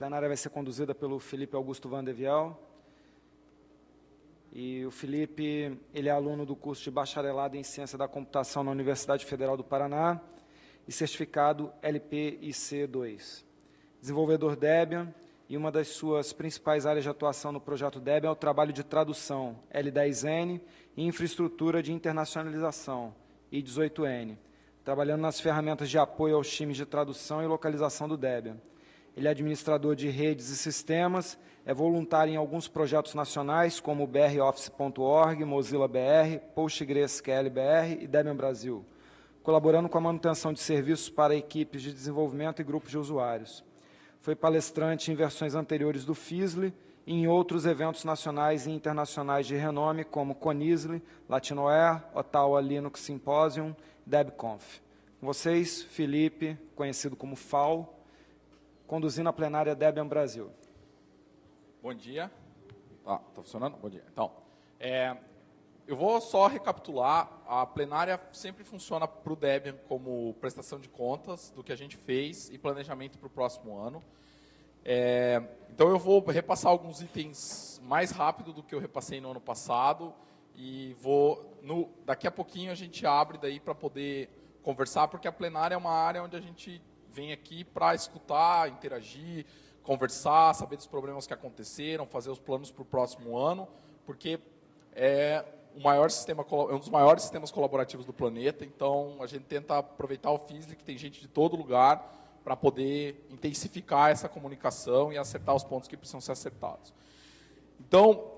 plenária vai ser conduzida pelo Felipe Augusto Vandeviel. E o Felipe, ele é aluno do curso de bacharelado em Ciência da Computação na Universidade Federal do Paraná e certificado LPIC2. Desenvolvedor Debian, e uma das suas principais áreas de atuação no projeto Debian é o trabalho de tradução L10N e infraestrutura de internacionalização I18N, trabalhando nas ferramentas de apoio aos times de tradução e localização do Debian. Ele é administrador de redes e sistemas, é voluntário em alguns projetos nacionais, como o broffice.org, Mozilla BR, PostgreSQL BR e Debian Brasil, colaborando com a manutenção de serviços para equipes de desenvolvimento e grupos de usuários. Foi palestrante em versões anteriores do FISLI e em outros eventos nacionais e internacionais de renome, como CONISLI, Latinoair, Ottawa Linux Symposium, DebConf. Com vocês, Felipe, conhecido como FAO, conduzindo a plenária Debian Brasil. Bom dia. Tá funcionando? Bom dia. Então, eu vou só recapitular. A plenária sempre funciona para o Debian como prestação de contas do que a gente fez e planejamento para o próximo ano. Então, eu vou repassar alguns itens mais rápido do que eu repassei no ano passado e daqui a pouquinho a gente abre daí para poder conversar, porque a plenária é uma área onde a gente vem aqui para escutar, interagir, conversar, saber dos problemas que aconteceram, fazer os planos para o próximo ano, porque é um dos maiores sistemas colaborativos do planeta, então a gente tenta aproveitar o FISLI, que tem gente de todo lugar, para poder intensificar essa comunicação e acertar os pontos que precisam ser acertados. Então,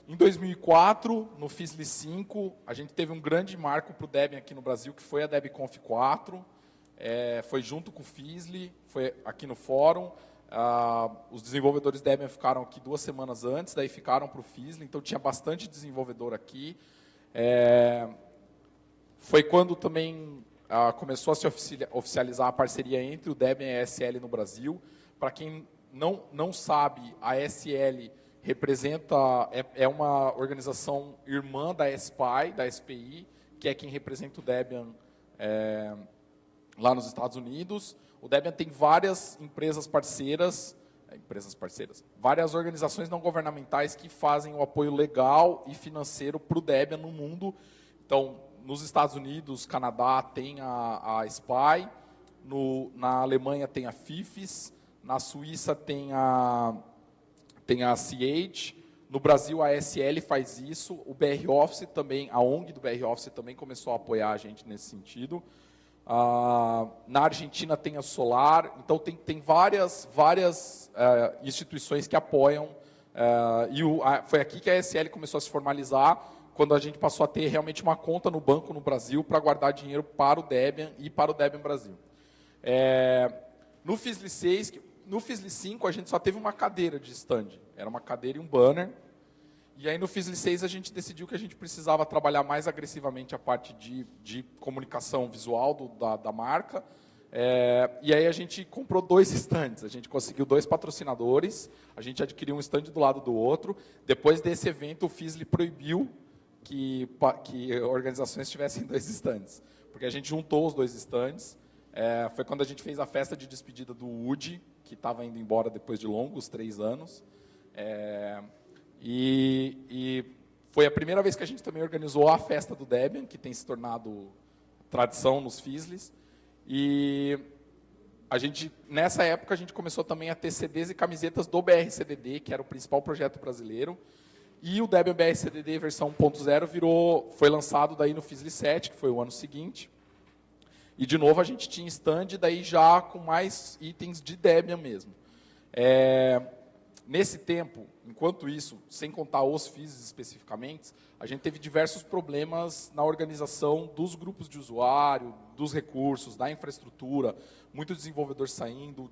em 2004, no FISLI 5, a gente teve um grande marco para o Debian aqui no Brasil, que foi a DebConf 4, foi junto com o FISLI, foi aqui no fórum. Os desenvolvedores Debian ficaram aqui 2 semanas antes, daí ficaram para o FISLI, então tinha bastante desenvolvedor aqui. Foi quando também começou a se oficializar a parceria entre o Debian e a SL no Brasil. Para quem não sabe, a SL é uma organização irmã da SPI, da SPI, que é quem representa o Debian lá nos Estados Unidos. O Debian tem várias empresas parceiras, várias organizações não governamentais que fazem o apoio legal e financeiro para o Debian no mundo. Então, nos Estados Unidos, Canadá, tem a SPI, na Alemanha tem a FIFES, na Suíça tem a CH, no Brasil a SL faz isso, o BROffice também, a ONG do BROffice também começou a apoiar a gente nesse sentido. Na Argentina tem a Solar, então tem várias instituições que apoiam, foi aqui que a SL começou a se formalizar, quando a gente passou a ter realmente uma conta no banco no Brasil para guardar dinheiro para o Debian e para o Debian Brasil. No FISLI 6, no FISLI 5 a gente só teve uma cadeira de stand, era uma cadeira e um banner. E aí, no FISLI 6, a gente decidiu que a gente precisava trabalhar mais agressivamente a parte de comunicação visual da marca. E aí, a gente comprou 2 stands. A gente conseguiu 2 patrocinadores. A gente adquiriu um stand do lado do outro. Depois desse evento, o FISLI proibiu que organizações tivessem 2 stands. Porque a gente juntou os 2 stands. Foi quando a gente fez a festa de despedida do UD, que estava indo embora depois de longos 3 anos. E foi a primeira vez que a gente também organizou a festa do Debian, que tem se tornado tradição nos FISLIs. E nessa época a gente começou também a ter CDs e camisetas do BRCDD, que era o principal projeto brasileiro. E o Debian BRCDD versão 1.0 foi lançado daí no FISLI 7, que foi o ano seguinte. E de novo a gente tinha stand daí já com mais itens de Debian mesmo. Nesse tempo, enquanto isso, sem contar os FISs especificamente, a gente teve diversos problemas na organização dos grupos de usuário, dos recursos, da infraestrutura, muito desenvolvedor saindo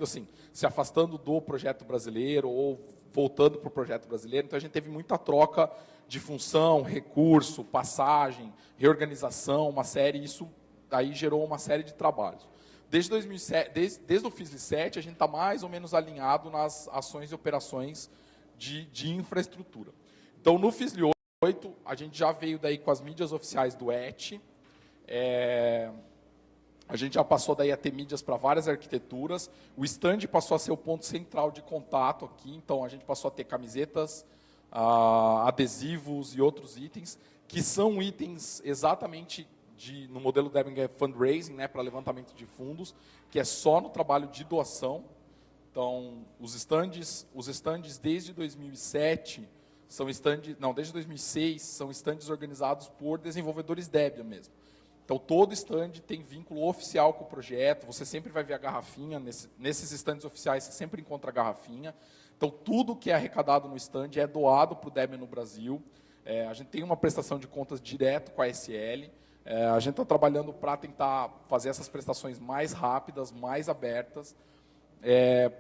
assim, se afastando do projeto brasileiro ou voltando para o projeto brasileiro. Então, a gente teve muita troca de função, recurso, passagem, reorganização, isso aí gerou uma série de trabalhos. Desde 2007, desde o FISLI 7, a gente está mais ou menos alinhado nas ações e operações de infraestrutura. Então, no FISLI 8, a gente já veio daí com as mídias oficiais do ET. A gente já passou daí a ter mídias para várias arquiteturas. O stand passou a ser o ponto central de contato aqui. Então, a gente passou a ter camisetas, adesivos e outros itens, que são itens exatamente no modelo Debian Fundraising, né, para levantamento de fundos, que é só no trabalho de doação. Então, os stands desde 2007 são stands, não, desde 2006 são stands organizados por desenvolvedores Debian mesmo. Então, todo stand tem vínculo oficial com o projeto, você sempre vai ver a garrafinha, nesses stands oficiais você sempre encontra a garrafinha. Então, tudo que é arrecadado no stand é doado para o Debian no Brasil. A gente tem uma prestação de contas direto com a SL. A gente está trabalhando para tentar fazer essas prestações mais rápidas, mais abertas,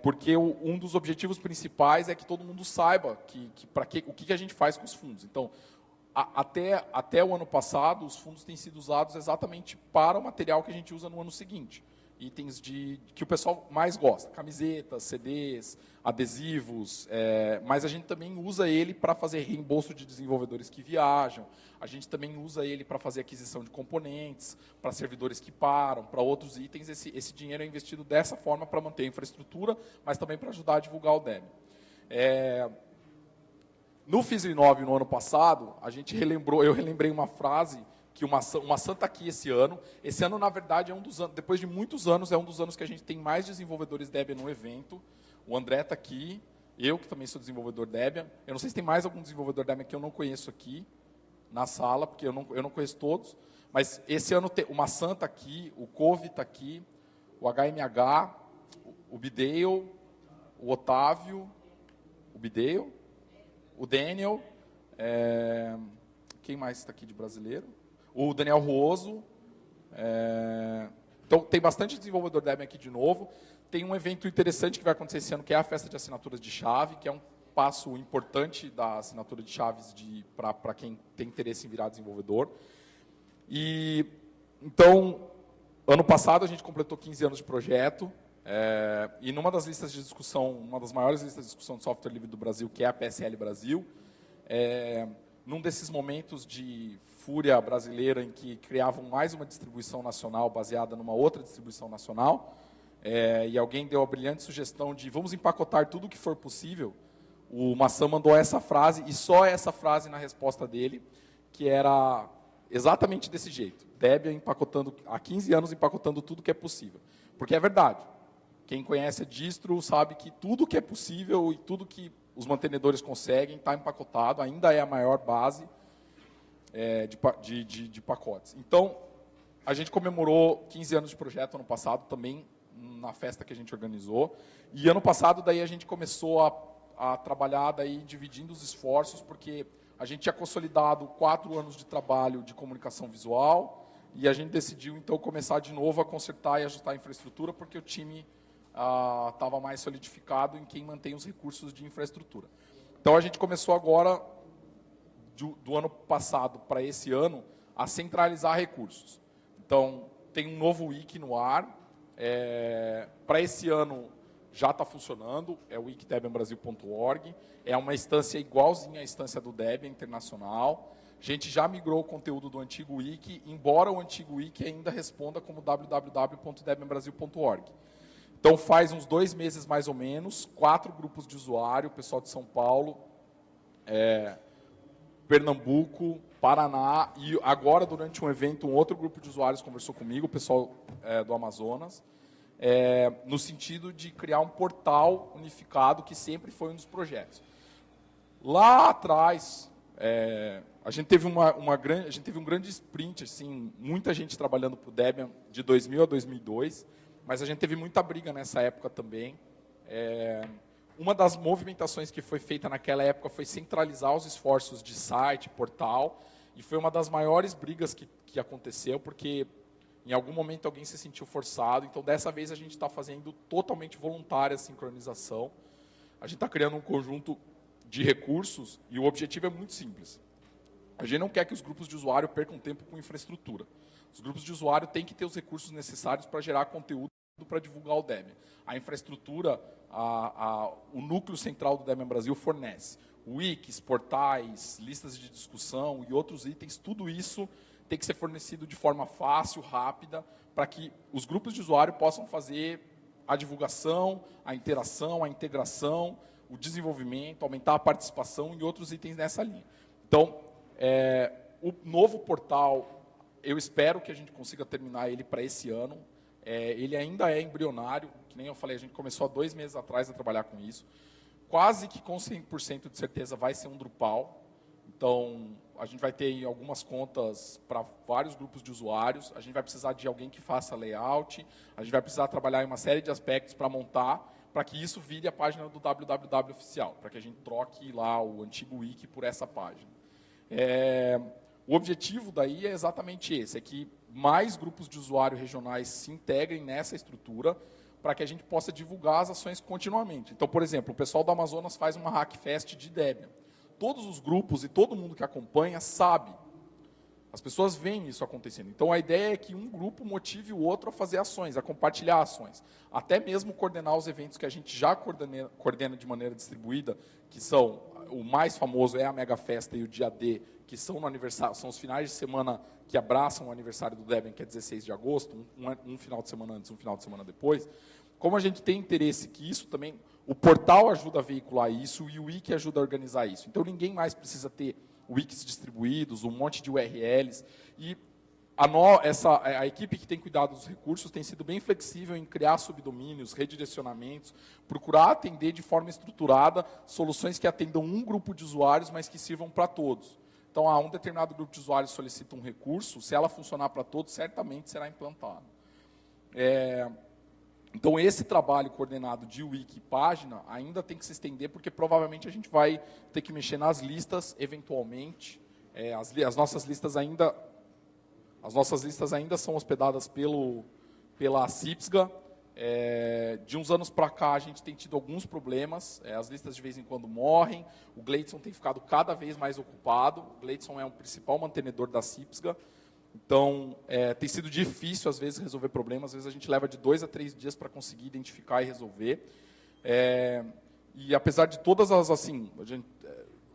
porque um dos objetivos principais é que todo mundo saiba o que a gente faz com os fundos. Então, até o ano passado, os fundos têm sido usados exatamente para o material que a gente usa no ano seguinte. Itens que o pessoal mais gosta, camisetas, CDs, adesivos, mas a gente também usa ele para fazer reembolso de desenvolvedores que viajam, a gente também usa ele para fazer aquisição de componentes, para servidores que param, para outros itens. Esse dinheiro é investido dessa forma para manter a infraestrutura, mas também para ajudar a divulgar o Debian. No FIS9, no ano passado, eu relembrei uma frase que uma santa aqui esse ano. Esse ano, na verdade, é um dos anos, depois de muitos anos, é um dos anos que a gente tem mais desenvolvedores Debian no evento. O André está aqui, eu que também sou desenvolvedor Debian. Eu não sei se tem mais algum desenvolvedor Debian que eu não conheço aqui na sala, porque eu não conheço todos. Mas esse ano tem uma santa aqui, o Cove está aqui, o HMH, o Bidale, o Otávio, o Bidale, o Daniel, quem mais está aqui de brasileiro? O Daniel Ruoso. Então, tem bastante desenvolvedor Debian aqui de novo. Tem um evento interessante que vai acontecer esse ano, que é a festa de assinaturas de chave, que é um passo importante da assinatura de chaves para quem tem interesse em virar desenvolvedor. Então, ano passado a gente completou 15 anos de projeto, e numa das listas de discussão, uma das maiores listas de discussão de software livre do Brasil, que é a PSL Brasil, num desses momentos de fúria brasileira em que criavam mais uma distribuição nacional baseada numa outra distribuição nacional, e alguém deu a brilhante sugestão de vamos empacotar tudo o que for possível, o Maçã mandou essa frase, e só essa frase na resposta dele, que era exatamente desse jeito. Debian empacotando, há 15 anos empacotando tudo que é possível. Porque é verdade. Quem conhece a distro sabe que tudo que é possível e tudo que os mantenedores conseguem está empacotado, ainda é a maior base de pacotes. Então, a gente comemorou 15 anos de projeto ano passado, também na festa que a gente organizou. E ano passado, daí, a gente começou a trabalhar, daí, dividindo os esforços, porque a gente tinha consolidado 4 anos de trabalho de comunicação visual, e a gente decidiu, então, começar de novo a consertar e ajustar a infraestrutura, porque o time estava mais solidificado em quem mantém os recursos de infraestrutura. Então, a gente começou agora, do ano passado para esse ano, a centralizar recursos. Então, tem um novo wiki no ar. Para esse ano, já está funcionando, é o wikidebianbrasil.org. É uma instância igualzinha à instância do Debian Internacional. A gente já migrou o conteúdo do antigo wiki, embora o antigo wiki ainda responda como www.debianbrasil.org. Então, faz uns 2 meses, mais ou menos, 4 grupos de usuário, pessoal de São Paulo, Pernambuco, Paraná, e agora, durante um evento, um outro grupo de usuários conversou comigo, o pessoal do Amazonas, no sentido de criar um portal unificado, que sempre foi um dos projetos. Lá atrás, a gente teve um grande sprint, assim, muita gente trabalhando para o Debian de 2000 a 2002, mas a gente teve muita briga nessa época também. Uma das movimentações que foi feita naquela época foi centralizar os esforços de site, portal, e foi uma das maiores brigas que aconteceu, porque em algum momento alguém se sentiu forçado. Então, dessa vez, a gente está fazendo totalmente voluntária a sincronização. A gente está criando um conjunto de recursos, e o objetivo é muito simples. A gente não quer que os grupos de usuário percam tempo com infraestrutura. Os grupos de usuário têm que ter os recursos necessários para gerar conteúdo para divulgar o Debian. A infraestrutura, o núcleo central do Debian Brasil fornece. Wikis, portais, listas de discussão e outros itens, tudo isso tem que ser fornecido de forma fácil, rápida, para que os grupos de usuário possam fazer a divulgação, a interação, a integração, o desenvolvimento, aumentar a participação e outros itens nessa linha. Então, o novo portal, eu espero que a gente consiga terminar ele para esse ano. Ele ainda é embrionário, que nem eu falei, a gente começou há 2 meses atrás a trabalhar com isso. Quase que com 100% de certeza vai ser um Drupal. Então, a gente vai ter algumas contas para vários grupos de usuários, a gente vai precisar de alguém que faça layout, a gente vai precisar trabalhar em uma série de aspectos para montar, para que isso vire a página do www oficial, para que a gente troque lá o antigo wiki por essa página. O objetivo daí é exatamente esse, é que mais grupos de usuário regionais se integrem nessa estrutura, para que a gente possa divulgar as ações continuamente. Então, por exemplo, o pessoal do Amazonas faz uma Hackfest de Debian. Todos os grupos e todo mundo que acompanha sabe. As pessoas veem isso acontecendo. Então, a ideia é que um grupo motive o outro a fazer ações, a compartilhar ações. Até mesmo coordenar os eventos que a gente já coordena de maneira distribuída, que são, o mais famoso é a Mega Festa e o Dia D, que são no aniversário, são os finais de semana que abraçam o aniversário do Debian, que é 16 de agosto, um final de semana antes, um final de semana depois. Como a gente tem interesse que isso também, o portal ajuda a veicular isso e o wiki ajuda a organizar isso. Então, ninguém mais precisa ter wikis distribuídos, um monte de URLs. E a equipe que tem cuidado dos recursos tem sido bem flexível em criar subdomínios, redirecionamentos, procurar atender de forma estruturada soluções que atendam um grupo de usuários, mas que sirvam para todos. Então, um determinado grupo de usuários solicita um recurso, se ela funcionar para todos, certamente será implantado. Então, esse trabalho coordenado de wiki e página ainda tem que se estender, porque provavelmente a gente vai ter que mexer nas listas, eventualmente. As nossas listas ainda são hospedadas pela Cipsga. De uns anos para cá, a gente tem tido alguns problemas. As listas, de vez em quando, morrem. O Gleidson tem ficado cada vez mais ocupado. O Gleidson é o principal mantenedor da Cipsga. Então, tem sido difícil, às vezes, resolver problemas. Às vezes, a gente leva de 2 a 3 dias para conseguir identificar e resolver. E, apesar de todas as... assim,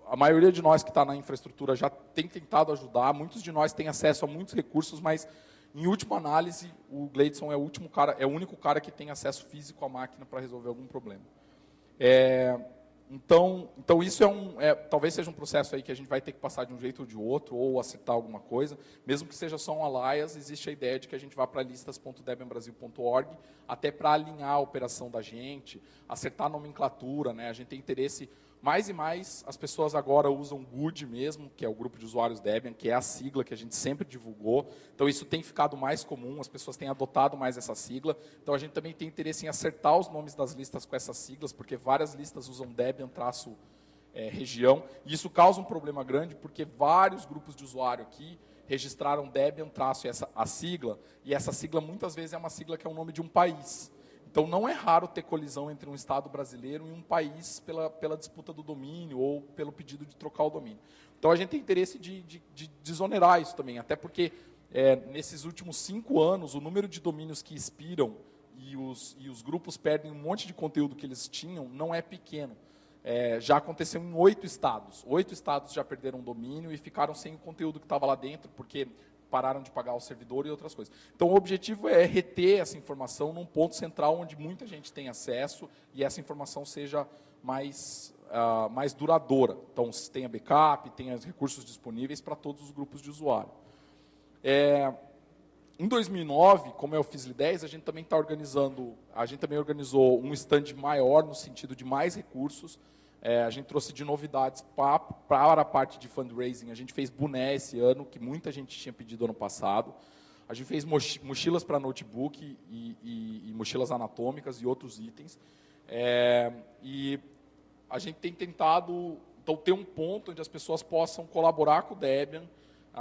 a maioria de nós que está na infraestrutura já tem tentado ajudar. Muitos de nós têm acesso a muitos recursos, mas, em última análise, o Gleidson é o único cara que tem acesso físico à máquina para resolver algum problema. Então isso talvez seja um processo aí que a gente vai ter que passar de um jeito ou de outro, ou acertar alguma coisa. Mesmo que seja só um alias, existe a ideia de que a gente vá para listas.debianbrasil.org, até para alinhar a operação da gente, acertar a nomenclatura, né? A gente tem interesse, mais e mais, as pessoas agora usam GUD mesmo, que é o grupo de usuários Debian, que é a sigla que a gente sempre divulgou. Então, isso tem ficado mais comum, as pessoas têm adotado mais essa sigla. Então, a gente também tem interesse em acertar os nomes das listas com essas siglas, porque várias listas usam Debian-região. E isso causa um problema grande, porque vários grupos de usuário aqui registraram Debian-a sigla, e essa sigla, muitas vezes, é uma sigla que é o nome de um país. Então, não é raro ter colisão entre um Estado brasileiro e um país pela disputa do domínio ou pelo pedido de trocar o domínio. Então, a gente tem interesse de desonerar isso também, até porque, nesses últimos 5 anos, o número de domínios que expiram e os grupos perdem um monte de conteúdo que eles tinham não é pequeno. Já aconteceu em 8 estados. 8 estados já perderam domínio e ficaram sem o conteúdo que estava lá dentro, porque pararam de pagar o servidor e outras coisas. Então, o objetivo é reter essa informação num ponto central onde muita gente tem acesso e essa informação seja mais duradoura. Então, tenha backup, tenha recursos disponíveis para todos os grupos de usuário. Em 2009, como é o FISLI 10, a gente também organizou um stand maior no sentido de mais recursos. A gente trouxe de novidades para a parte de fundraising. A gente fez boné esse ano, que muita gente tinha pedido ano passado. A gente fez mochilas para notebook e mochilas anatômicas e outros itens. E a gente tem tentado ter um ponto onde as pessoas possam colaborar com o Debian,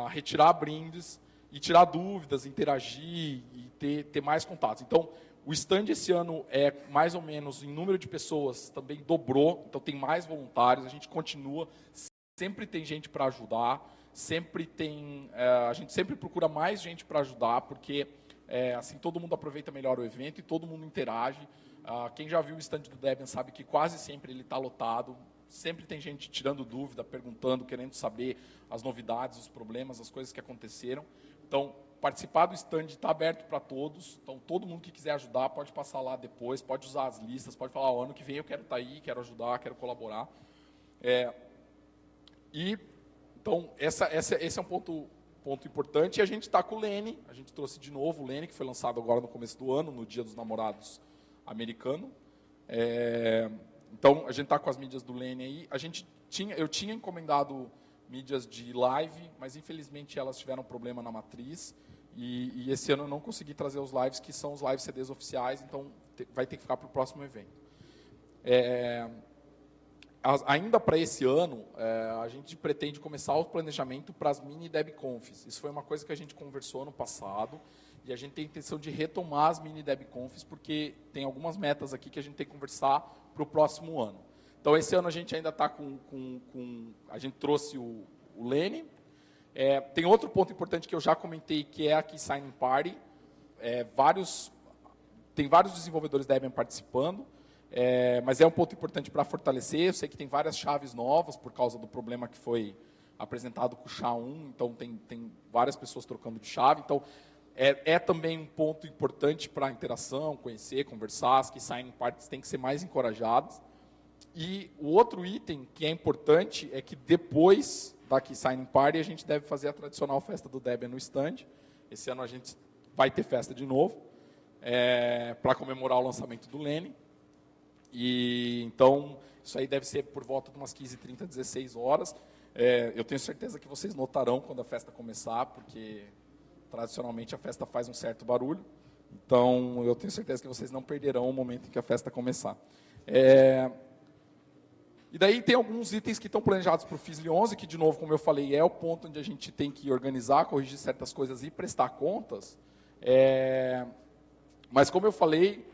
retirar brindes e tirar dúvidas, interagir e ter mais contatos. Então, o stand esse ano mais ou menos, em número de pessoas, também dobrou, então tem mais voluntários, a gente continua, sempre tem gente para ajudar, a gente sempre procura mais gente para ajudar, porque assim todo mundo aproveita melhor o evento e todo mundo interage. Quem já viu o stand do Debian sabe que quase sempre ele está lotado, sempre tem gente tirando dúvida, perguntando, querendo saber as novidades, os problemas, as coisas que aconteceram. Então, participar do stand está aberto para todos. Então, todo mundo que quiser ajudar pode passar lá depois, pode usar as listas, pode falar, ano que vem eu quero estar aí, quero ajudar, quero colaborar. Então, esse é um ponto importante. E a gente está com o Lene, a gente trouxe de novo o Lene, que foi lançado agora no começo do ano, no Dia dos Namorados americano. Então, a gente está com as mídias do Lene aí. Eu tinha encomendado mídias de live, mas infelizmente elas tiveram problema na matriz. E esse ano eu não consegui trazer os lives, que são os live CDs oficiais, então vai ter que ficar para o próximo evento. Ainda para esse ano, a gente pretende começar o planejamento para as mini DebConfs. Isso foi uma coisa que a gente conversou no passado, e a gente tem a intenção de retomar as mini DebConfs, porque tem algumas metas aqui que a gente tem que conversar para o próximo ano. Então, esse ano a gente ainda está a gente trouxe o Lene. Tem outro ponto importante que eu já comentei, que é aqui Signing Party. Tem vários desenvolvedores Debian participando, mas é um ponto importante para fortalecer. Eu sei que tem várias chaves novas por causa do problema que foi apresentado com o SHA-1, então tem várias pessoas trocando de chave. Então, também um ponto importante para a interação, conhecer, conversar. As que Signing Parties têm que ser mais encorajadas. E o outro item que é importante é que depois da Key Signing Party a gente deve fazer a tradicional festa do Debian no stand. Esse ano a gente vai ter festa de novo, para comemorar o lançamento do Lene. E então isso aí deve ser por volta de umas 15h30, 16 horas. Eu tenho certeza que vocês notarão quando a festa começar, porque tradicionalmente a festa faz um certo barulho. Então eu tenho certeza que vocês não perderão o momento em que a festa começar. E daí tem alguns itens que estão planejados para o FISLI 11, que, de novo, como eu falei, é o ponto onde a gente tem que organizar, corrigir certas coisas e prestar contas. Mas, como eu falei,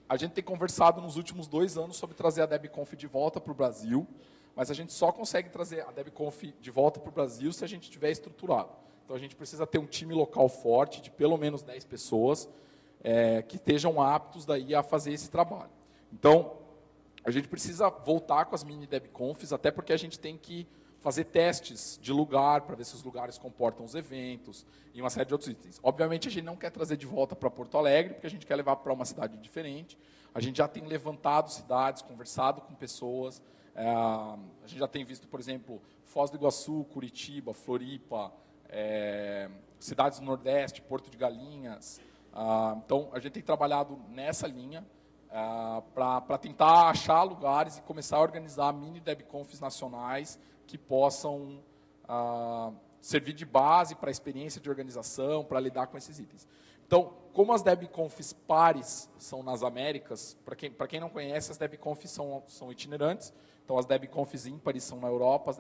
a gente tem conversado nos últimos 2 anos sobre trazer a DebConf de volta para o Brasil, mas a gente só consegue trazer a DebConf de volta para o Brasil se a gente tiver estruturado. Então, a gente precisa ter um time local forte, de pelo menos 10 pessoas, que estejam aptos daí a fazer esse trabalho. Então, a gente precisa voltar com as mini DebConfs, até porque a gente tem que fazer testes de lugar, para ver se os lugares comportam os eventos, e uma série de outros itens. Obviamente, a gente não quer trazer de volta para Porto Alegre, porque a gente quer levar para uma cidade diferente. A gente já tem levantado cidades, conversado com pessoas. A gente já tem visto, por exemplo, Foz do Iguaçu, Curitiba, Floripa, cidades do Nordeste, Porto de Galinhas. Então, a gente tem trabalhado nessa linha, para tentar achar lugares e começar a organizar mini DebConfs nacionais que possam servir de base para a experiência de organização, para lidar com esses itens. Então, como as DebConfs pares são nas Américas, para quem não conhece, as DebConfs são itinerantes. Então, as DebConfs ímpares são na Europa,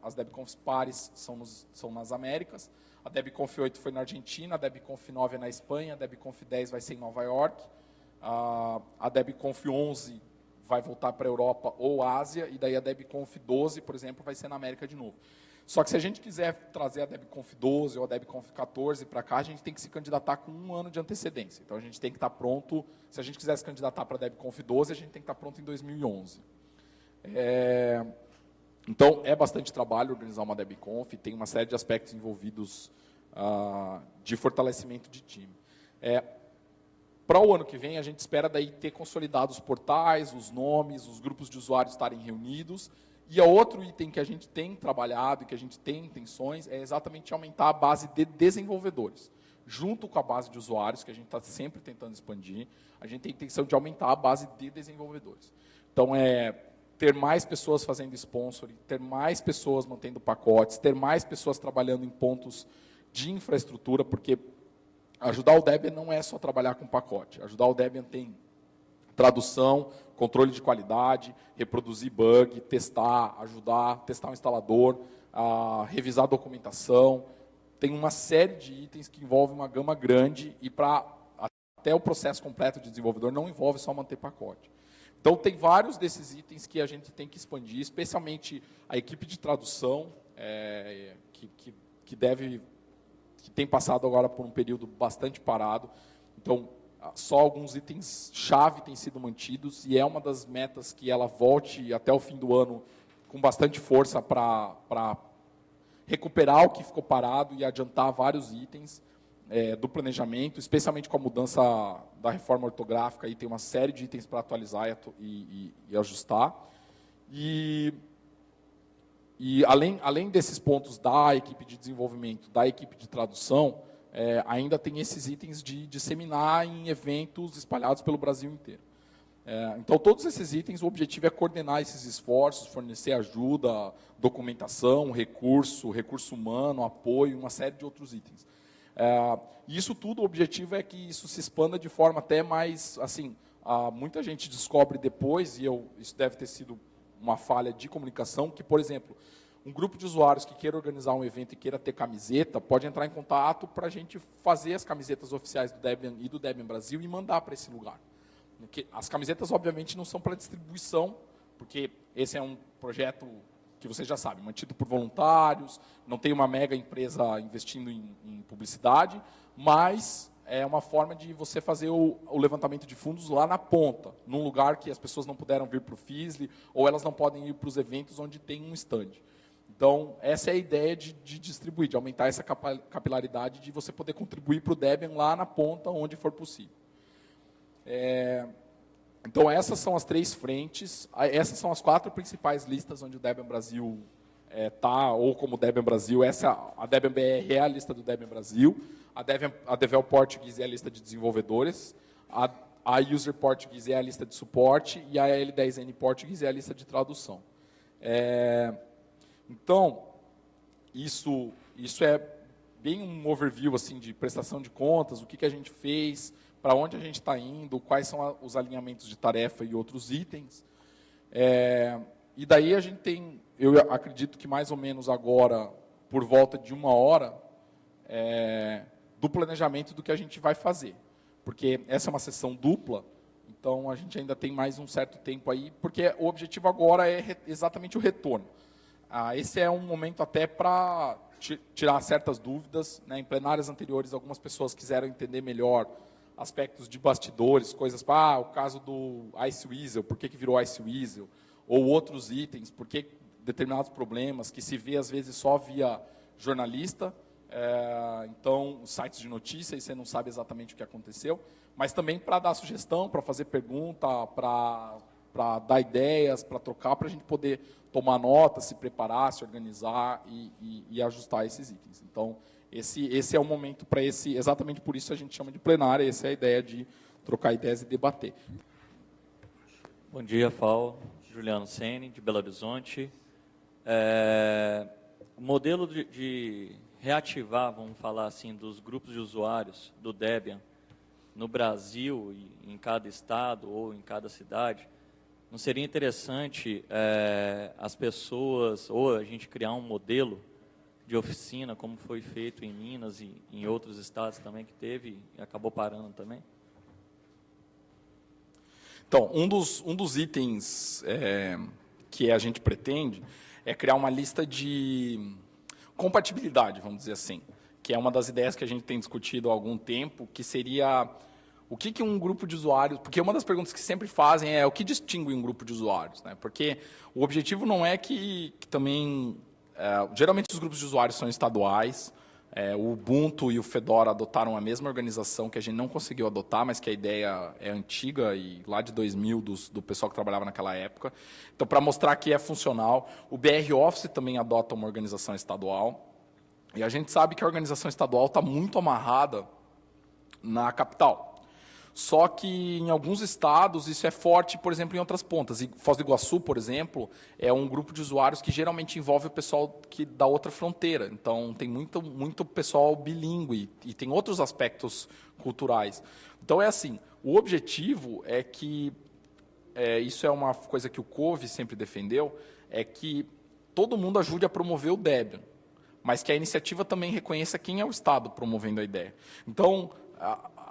as DebConfs pares são nas Américas. A DebConf 8 foi na Argentina, a DebConf 9 é na Espanha, a DebConf 10 vai ser em Nova York. A DebConf 11 vai voltar para a Europa ou Ásia, e daí a DebConf 12, por exemplo, vai ser na América de novo. Só que se a gente quiser trazer a DebConf 12 ou a DebConf 14 para cá, a gente tem que se candidatar com 1 ano de antecedência. Então, a gente tem que estar pronto, se a gente quiser se candidatar para a DebConf 12, a gente tem que estar pronto em 2011. Então, é bastante trabalho organizar uma DebConf, tem uma série de aspectos envolvidos de fortalecimento de time. Para o ano que vem, a gente espera daí ter consolidado os portais, os nomes, os grupos de usuários estarem reunidos. E outro item que a gente tem trabalhado e que a gente tem intenções é exatamente aumentar a base de desenvolvedores. Junto com a base de usuários, que a gente está sempre tentando expandir, a gente tem a intenção de aumentar a base de desenvolvedores. Então, ter mais pessoas fazendo sponsoring, ter mais pessoas mantendo pacotes, ter mais pessoas trabalhando em pontos de infraestrutura, porque ajudar o Debian não é só trabalhar com pacote. Ajudar o Debian tem tradução, controle de qualidade, reproduzir bug, testar, ajudar, testar o instalador, revisar a documentação. Tem uma série de itens que envolvem uma gama grande e até o processo completo de desenvolvedor não envolve só manter pacote. Então, tem vários desses itens que a gente tem que expandir, especialmente a equipe de tradução, que tem passado agora por um período bastante parado. Então, só alguns itens-chave têm sido mantidos, e é uma das metas que ela volte até o fim do ano com bastante força para recuperar o que ficou parado e adiantar vários itens do planejamento, especialmente com a mudança da reforma ortográfica, aí tem uma série de itens para atualizar e ajustar. E além desses pontos da equipe de desenvolvimento, da equipe de tradução, ainda tem esses itens de disseminar em eventos espalhados pelo Brasil inteiro. Então, todos esses itens, o objetivo é coordenar esses esforços, fornecer ajuda, documentação, recurso humano, apoio, uma série de outros itens. E isso tudo, o objetivo é que isso se expanda de forma até mais, assim, muita gente descobre depois, e isso deve ter sido uma falha de comunicação, que, por exemplo, um grupo de usuários que queira organizar um evento e queira ter camiseta, pode entrar em contato para a gente fazer as camisetas oficiais do Debian e do Debian Brasil e mandar para esse lugar. Porque as camisetas, obviamente, não são para distribuição, porque esse é um projeto que vocês já sabem, mantido por voluntários, não tem uma mega empresa investindo em publicidade, mas é uma forma de você fazer o levantamento de fundos lá na ponta, num lugar que as pessoas não puderam vir para o FISLE, ou elas não podem ir para os eventos onde tem um stand. Então, essa é a ideia de distribuir, de aumentar essa capilaridade, de você poder contribuir para o Debian lá na ponta, onde for possível. Então, essas são as 3 frentes, essas são as 4 principais listas onde o Debian Brasil está, ou como Debian Brasil, a Debian BR é a lista do Debian Brasil, a Devel Portuguese é a lista de desenvolvedores, a User Portuguese é a lista de suporte e a L10N Portuguese é a lista de tradução. Então, isso é bem um overview assim, de prestação de contas, o que a gente fez, para onde a gente está indo, quais são os alinhamentos de tarefa e outros itens. E daí a gente tem, eu acredito que mais ou menos agora, por volta de 1 hora, do planejamento do que a gente vai fazer. Porque essa é uma sessão dupla, então a gente ainda tem mais um certo tempo aí, porque o objetivo agora é exatamente o retorno. Esse é um momento até para tirar certas dúvidas. Em plenárias anteriores, algumas pessoas quiseram entender melhor aspectos de bastidores, coisas para o caso do Iceweasel, por que virou Iceweasel, ou outros itens, por que determinados problemas que se vê às vezes só via jornalista, então sites de notícias, você não sabe exatamente o que aconteceu, mas também para dar sugestão, para fazer pergunta, para dar ideias, para trocar, para a gente poder tomar nota, se preparar, se organizar e ajustar esses itens. Então, esse é o momento para esse, exatamente por isso a gente chama de plenária, essa é a ideia de trocar ideias e debater. Bom dia, FAO. Juliano Sene, de Belo Horizonte. O modelo de reativar, vamos falar assim, dos grupos de usuários do Debian no Brasil, e em cada estado ou em cada cidade, não seria interessante as pessoas, ou a gente criar um modelo de oficina, como foi feito em Minas e em outros estados também que teve e acabou parando também? Então, um dos itens que a gente pretende é criar uma lista de compatibilidade, vamos dizer assim, que é uma das ideias que a gente tem discutido há algum tempo, que seria o que um grupo de usuários... Porque uma das perguntas que sempre fazem é o que distingue um grupo de usuários, né? Porque o objetivo não é que também... geralmente os grupos de usuários são estaduais, o Ubuntu e o Fedora adotaram a mesma organização que a gente não conseguiu adotar, mas que a ideia é antiga e lá de 2000 do pessoal que trabalhava naquela época. Então, para mostrar que é funcional, o BR Office também adota uma organização estadual. E a gente sabe que a organização estadual está muito amarrada na capital. Só que em alguns estados isso é forte, por exemplo, em outras pontas. E Foz do Iguaçu, por exemplo, é um grupo de usuários que geralmente envolve o pessoal da outra fronteira. Então, tem muito pessoal bilíngue e tem outros aspectos culturais. Então, é assim, o objetivo é que, isso é uma coisa que o COVE sempre defendeu, é que todo mundo ajude a promover o Debian, mas que a iniciativa também reconheça quem é o Estado promovendo a ideia. Então,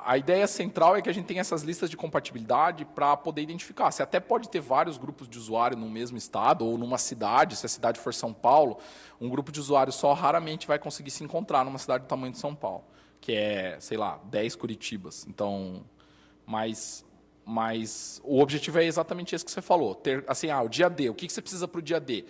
a ideia central é que a gente tenha essas listas de compatibilidade para poder identificar. Você até pode ter vários grupos de usuário no mesmo estado ou numa cidade, se a cidade for São Paulo, um grupo de usuários só raramente vai conseguir se encontrar numa cidade do tamanho de São Paulo, que é, sei lá, 10 Curitibas. Então, mas Mas o objetivo é exatamente esse que você falou. Ter, assim, o dia D, o que você precisa para o dia D?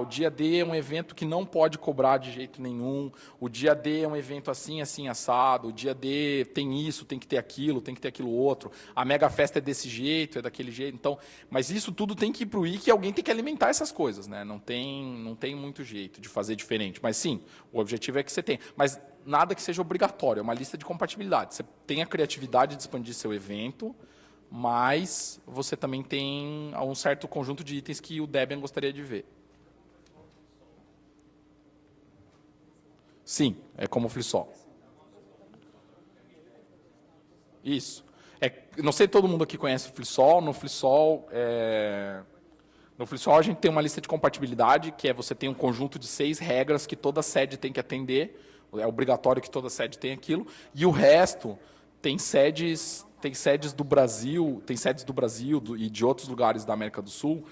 O dia D é um evento que não pode cobrar de jeito nenhum. O dia D é um evento assim, assim, assado. O dia D tem isso, tem que ter aquilo outro. A mega festa é desse jeito, é daquele jeito. Então, mas isso tudo tem que ir para o I, que alguém tem que alimentar essas coisas, né? Não tem muito jeito de fazer diferente. Mas sim, o objetivo é que você tenha. Mas nada que seja obrigatório, é uma lista de compatibilidade. Você tem a criatividade de expandir seu evento, mas você também tem um certo conjunto de itens que o Debian gostaria de ver. Sim, é como o FreeSol. Isso. Não sei se todo mundo aqui conhece o FreeSol. No FreeSol, a gente tem uma lista de compatibilidade, que é você tem um conjunto de 6 regras que toda sede tem que atender. É obrigatório que toda sede tenha aquilo. E o resto tem sedes do Brasil, e de outros lugares da América do Sul,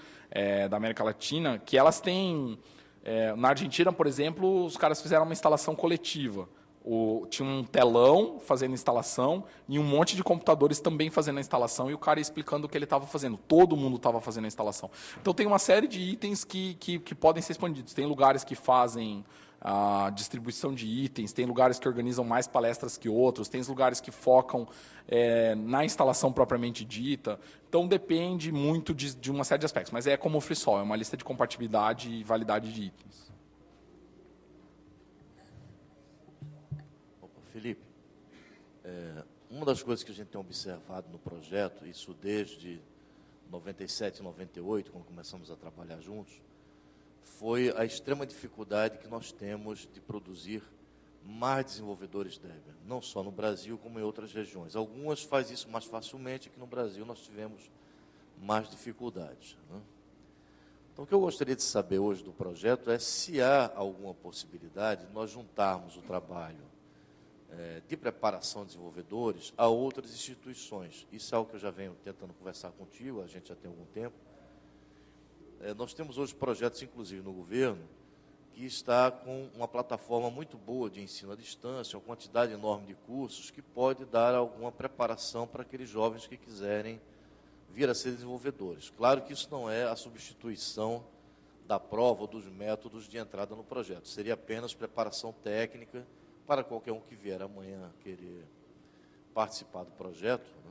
da América Latina, que elas têm... na Argentina, por exemplo, os caras fizeram uma instalação coletiva. Tinha um telão fazendo a instalação e um monte de computadores também fazendo a instalação, e o cara explicando o que ele estava fazendo. Todo mundo estava fazendo a instalação. Então, tem uma série de itens que podem ser expandidos. Tem lugares que fazem a distribuição de itens, tem lugares que organizam mais palestras que outros, tem lugares que focam na instalação propriamente dita. Então, depende muito de uma série de aspectos. Mas é como o FreeSol, é uma lista de compatibilidade e validade de itens. Opa, Felipe, uma das coisas que a gente tem observado no projeto, isso desde 97, 98, quando começamos a trabalhar juntos, foi a extrema dificuldade que nós temos de produzir mais desenvolvedores Debian, não só no Brasil, como em outras regiões. Algumas fazem isso mais facilmente, aqui no Brasil nós tivemos mais dificuldades, né? Então, o que eu gostaria de saber hoje do projeto é se há alguma possibilidade de nós juntarmos o trabalho de preparação de desenvolvedores a outras instituições. Isso é algo que eu já venho tentando conversar contigo, a gente já tem algum tempo. Nós temos hoje projetos, inclusive no governo, que está com uma plataforma muito boa de ensino à distância, uma quantidade enorme de cursos, que pode dar alguma preparação para aqueles jovens que quiserem vir a ser desenvolvedores. Claro que isso não é a substituição da prova ou dos métodos de entrada no projeto. Seria apenas preparação técnica para qualquer um que vier amanhã querer participar do projeto, né,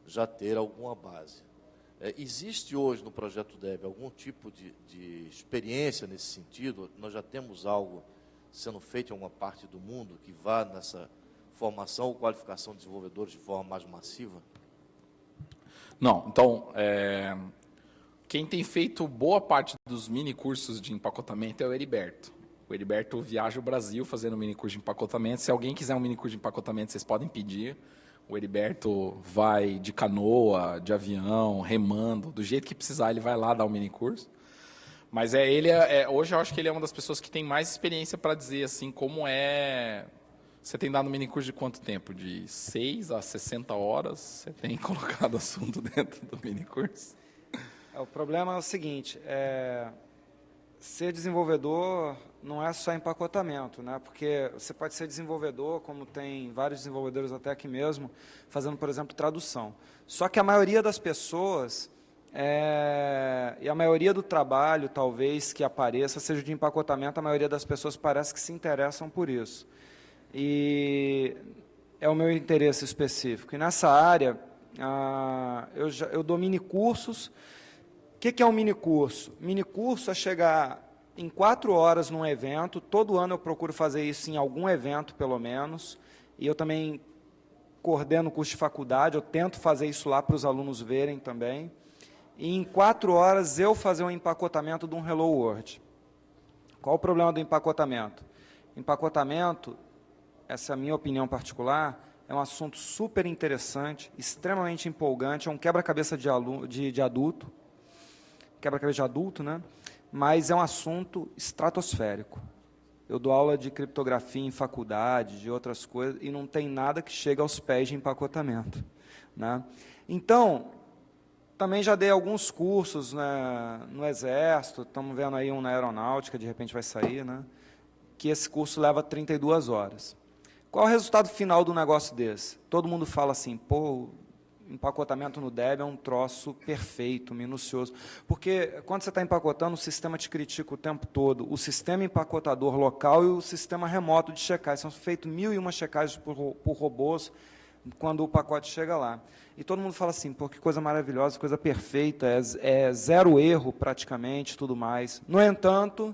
já ter alguma base. Existe hoje no projeto Debian algum tipo de experiência nesse sentido? Nós já temos algo sendo feito em alguma parte do mundo que vá nessa formação ou qualificação de desenvolvedores de forma mais massiva? Não. Então, quem tem feito boa parte dos mini cursos de empacotamento é o Heriberto. O Heriberto viaja o Brasil fazendo mini curso de empacotamento. Se alguém quiser um mini curso de empacotamento, vocês podem pedir. O Heriberto vai de canoa, de avião, remando, do jeito que precisar, ele vai lá dar um mini curso. Mas hoje eu acho que ele é uma das pessoas que tem mais experiência para dizer assim como é. Você tem dado mini curso de quanto tempo? De 6 a 60 horas? Você tem colocado assunto dentro do mini curso? O problema é o seguinte, ser desenvolvedor não é só empacotamento, né? Porque você pode ser desenvolvedor, como tem vários desenvolvedores até aqui mesmo, fazendo, por exemplo, tradução. Só que a maioria das pessoas, e a maioria do trabalho, talvez, que apareça, seja de empacotamento, a maioria das pessoas parece que se interessam por isso. E é o meu interesse específico. E nessa área, eu dou mini-cursos. O que é um mini-curso? Mini-curso é chegar em 4 horas num evento. Todo ano eu procuro fazer isso em algum evento, pelo menos. E eu também coordeno o curso de faculdade, eu tento fazer isso lá para os alunos verem também. E em 4 horas eu fazer um empacotamento de um Hello World. Qual o problema do empacotamento? Empacotamento, essa é a minha opinião particular, é um assunto super interessante, extremamente empolgante, é um quebra-cabeça de adulto, quebra-cabeça de adulto, né? Mas é um assunto estratosférico. Eu dou aula de criptografia em faculdade, de outras coisas, e não tem nada que chegue aos pés de empacotamento, né? Então, também já dei alguns cursos, né, no Exército, estamos vendo aí um na Aeronáutica, de repente vai sair, né, que esse curso leva 32 horas. Qual é o resultado final do negócio desse? Todo mundo fala assim, pô, empacotamento no Debian é um troço perfeito, minucioso. Porque quando você está empacotando, o sistema te critica o tempo todo. O sistema empacotador local e o sistema remoto de checagem. São feitas 1001 checagens por robôs quando o pacote chega lá. E todo mundo fala assim, pô, que coisa maravilhosa, coisa perfeita, é zero erro praticamente, tudo mais. No entanto,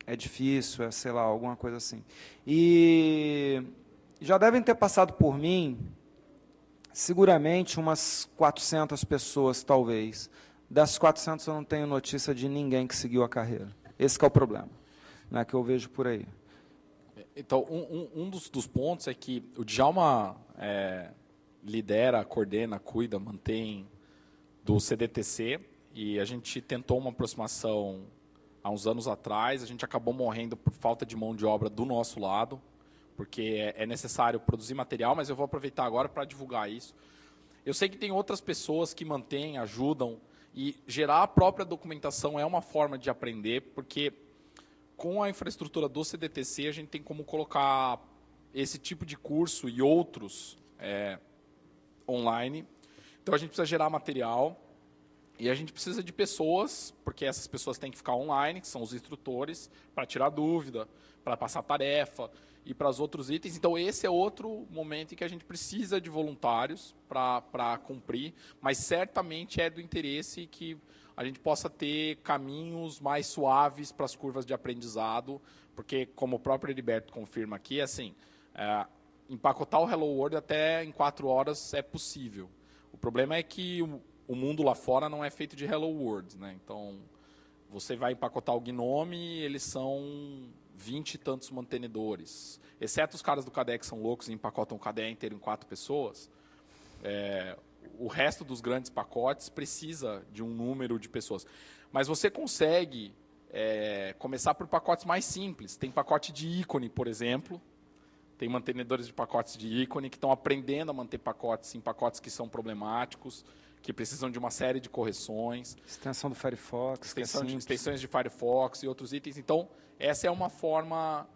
é difícil, sei lá, alguma coisa assim. E já devem ter passado por mim, seguramente, umas 400 pessoas, talvez. Das 400, eu não tenho notícia de ninguém que seguiu a carreira. Esse que é o problema, né, que eu vejo por aí. Então, um dos pontos é que o Djalma lidera, coordena, cuida, mantém do CDTC, e a gente tentou uma aproximação há uns anos atrás, a gente acabou morrendo por falta de mão de obra do nosso lado, porque é necessário produzir material, mas eu vou aproveitar agora para divulgar isso. Eu sei que tem outras pessoas que mantêm, ajudam, e gerar a própria documentação é uma forma de aprender, porque com a infraestrutura do CDTC, a gente tem como colocar esse tipo de curso e outros online. Então, a gente precisa gerar material e a gente precisa de pessoas, porque essas pessoas têm que ficar online, que são os instrutores, para tirar dúvida, para passar tarefa e para os outros itens. Então, esse é outro momento em que a gente precisa de voluntários para cumprir, mas certamente é do interesse que a gente possa ter caminhos mais suaves para as curvas de aprendizado, porque, como o próprio Heriberto confirma aqui, assim, empacotar o Hello World até em 4 horas é possível. O problema é que o mundo lá fora não é feito de Hello World, né? Então, você vai empacotar o Gnome, eles são 20 e tantos mantenedores. Exceto os caras do KDE que são loucos e empacotam o KDE inteiro em 4 pessoas, o resto dos grandes pacotes precisa de um número de pessoas. Mas você consegue começar por pacotes mais simples. Tem pacote de ícone, por exemplo. Tem mantenedores de pacotes de ícone que estão aprendendo a manter pacotes em pacotes que são problemáticos, que precisam de uma série de correções. Extensão do Firefox. Extensões de Firefox e outros itens. Então, essa é uma forma...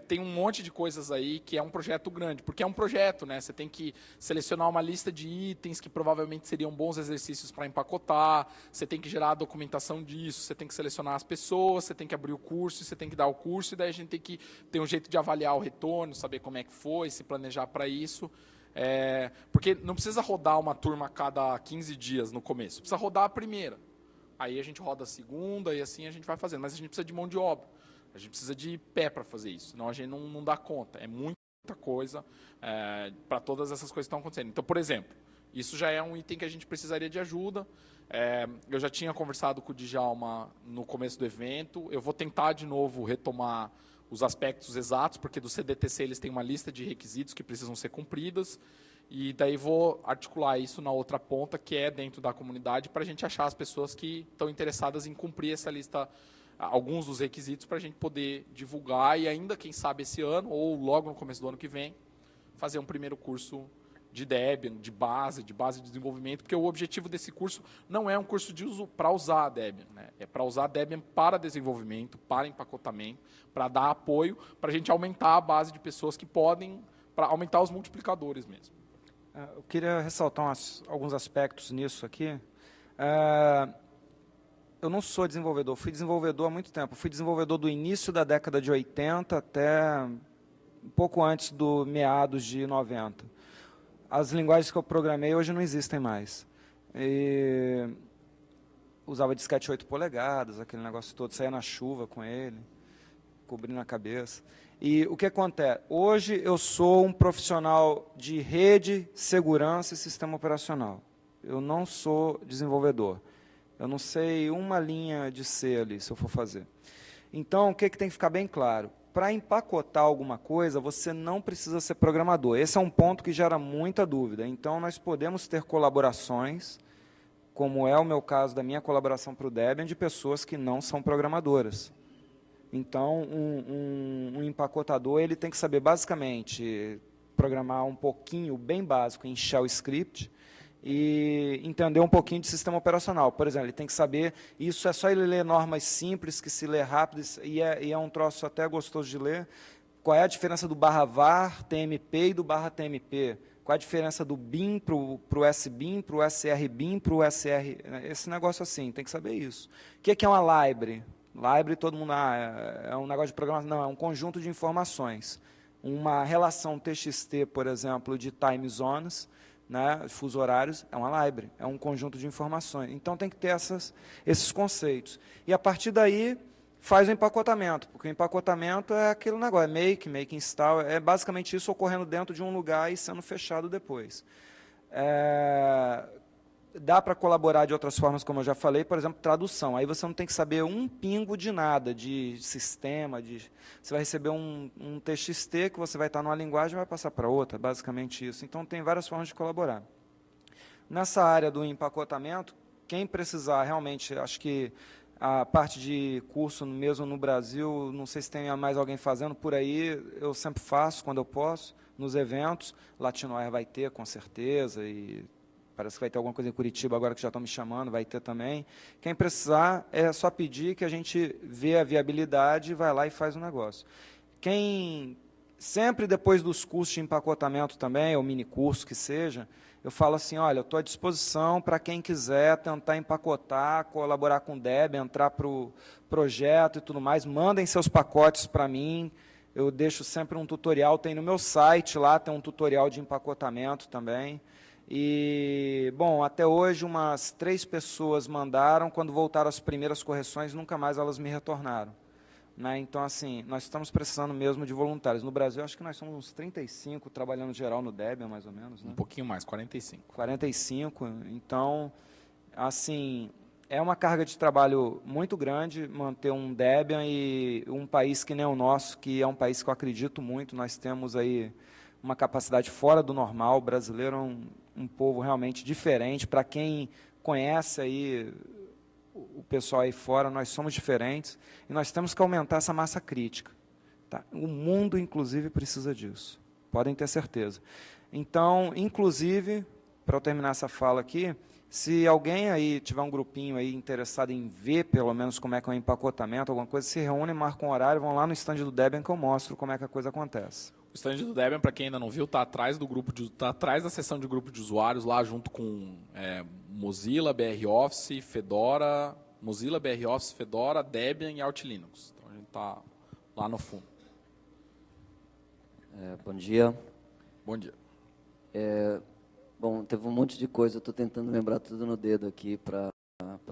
tem um monte de coisas aí que é um projeto grande, porque é um projeto, né? Você tem que selecionar uma lista de itens que provavelmente seriam bons exercícios para empacotar, você tem que gerar a documentação disso, você tem que selecionar as pessoas, você tem que abrir o curso, você tem que dar o curso, e daí a gente tem que ter um jeito de avaliar o retorno, saber como é que foi, se planejar para isso. Porque não precisa rodar uma turma a cada 15 dias no começo, precisa rodar a primeira. Aí a gente roda a segunda e assim a gente vai fazendo, mas a gente precisa de mão de obra. A gente precisa de pé para fazer isso, senão a gente não dá conta. É muita coisa para todas essas coisas que estão acontecendo. Então, por exemplo, isso já é um item que a gente precisaria de ajuda. Eu já tinha conversado com o Djalma no começo do evento. Eu vou tentar de novo retomar os aspectos exatos, porque do CDTC eles têm uma lista de requisitos que precisam ser cumpridas. E daí vou articular isso na outra ponta, que é dentro da comunidade, para a gente achar as pessoas que estão interessadas em cumprir essa lista, alguns dos requisitos, para a gente poder divulgar e ainda, quem sabe, esse ano, ou logo no começo do ano que vem, fazer um primeiro curso de Debian, de base de desenvolvimento, porque o objetivo desse curso não é um curso para usar a Debian, né? É para usar a Debian para desenvolvimento, para empacotamento, para dar apoio, para a gente aumentar a base de pessoas que podem, para aumentar os multiplicadores mesmo. Eu queria ressaltar alguns aspectos nisso aqui. Eu não sou desenvolvedor, fui desenvolvedor há muito tempo. Fui desenvolvedor do início da década de 80 até um pouco antes do meados de 90. As linguagens que eu programei hoje não existem mais. Usava disquete 8 polegadas, aquele negócio todo, saía na chuva com ele, cobrindo a cabeça. E o que acontece? Hoje eu sou um profissional de rede, segurança e sistema operacional. Eu não sou desenvolvedor. Eu não sei uma linha de C ali, se eu for fazer. Então, o que tem que ficar bem claro? Para empacotar alguma coisa, você não precisa ser programador. Esse é um ponto que gera muita dúvida. Então, nós podemos ter colaborações, como é o meu caso da minha colaboração para o Debian, de pessoas que não são programadoras. Então, um empacotador ele tem que saber, basicamente, programar um pouquinho, bem básico, em Shell Script, e entender um pouquinho de sistema operacional. Por exemplo, ele tem que saber, isso é só ele ler normas simples, que se lê rápido, e é um troço até gostoso de ler. Qual é a diferença do /var TMP e do /tmp? Qual a diferença do BIM para o SBIM, para o SRBIM, para o SR... Esse negócio assim, tem que saber isso. O que é uma library? Library, todo mundo... é um negócio de programação. Não, é um conjunto de informações. Uma relação TXT, por exemplo, de time zones, né, fuso horários, é uma library, é um conjunto de informações. Então, tem que ter esses conceitos. E, a partir daí, faz o empacotamento, porque o empacotamento é aquele negócio, é make, install, é basicamente isso ocorrendo dentro de um lugar e sendo fechado depois. Dá para colaborar de outras formas, como eu já falei, por exemplo, tradução. Aí você não tem que saber um pingo de nada, de sistema, você vai receber um TXT que você vai estar numa linguagem e vai passar para outra, basicamente isso. Então, tem várias formas de colaborar. Nessa área do empacotamento, quem precisar realmente, acho que a parte de curso mesmo no Brasil, não sei se tem mais alguém fazendo por aí, eu sempre faço quando eu posso, nos eventos. Latinoair vai ter, com certeza, e parece que vai ter alguma coisa em Curitiba agora que já estão me chamando, vai ter também. Quem precisar, é só pedir que a gente vê a viabilidade e vai lá e faz o negócio. Sempre depois dos cursos de empacotamento também, ou mini curso que seja, eu falo assim, olha, eu estou à disposição para quem quiser tentar empacotar, colaborar com o Debian, entrar para o projeto e tudo mais, mandem seus pacotes para mim, eu deixo sempre um tutorial, tem no meu site lá, tem um tutorial de empacotamento também. E, bom, até hoje umas 3 pessoas mandaram, quando voltaram as primeiras correções, nunca mais elas me retornaram. Né? Então, assim, nós estamos precisando mesmo de voluntários. No Brasil, acho que nós somos uns 35 trabalhando geral no Debian, mais ou menos. Né? Um pouquinho mais, 45. 45. Então, assim, é uma carga de trabalho muito grande manter um Debian e um país que nem o nosso, que é um país que eu acredito muito. Nós temos aí uma capacidade fora do normal. O brasileiro é um povo realmente diferente. Para quem conhece aí o pessoal aí fora, nós somos diferentes e nós temos que aumentar essa massa crítica. Tá? O mundo, inclusive, precisa disso. Podem ter certeza. Então, inclusive, para eu terminar essa fala aqui, se alguém aí tiver um grupinho aí interessado em ver, pelo menos, como é que é o empacotamento, alguma coisa, se reúne, marca um horário, vão lá no stand do Debian que eu mostro como é que a coisa acontece. O stand do Debian, para quem ainda não viu, está atrás tá atrás da seção de grupo de usuários, lá junto com Mozilla, BR Office, Fedora, Mozilla, BR Office, Fedora, Debian e Arch Linux. Então a gente está lá no fundo. Bom dia. Bom dia. Bom, teve um monte de coisa, eu estou tentando lembrar tudo no dedo aqui para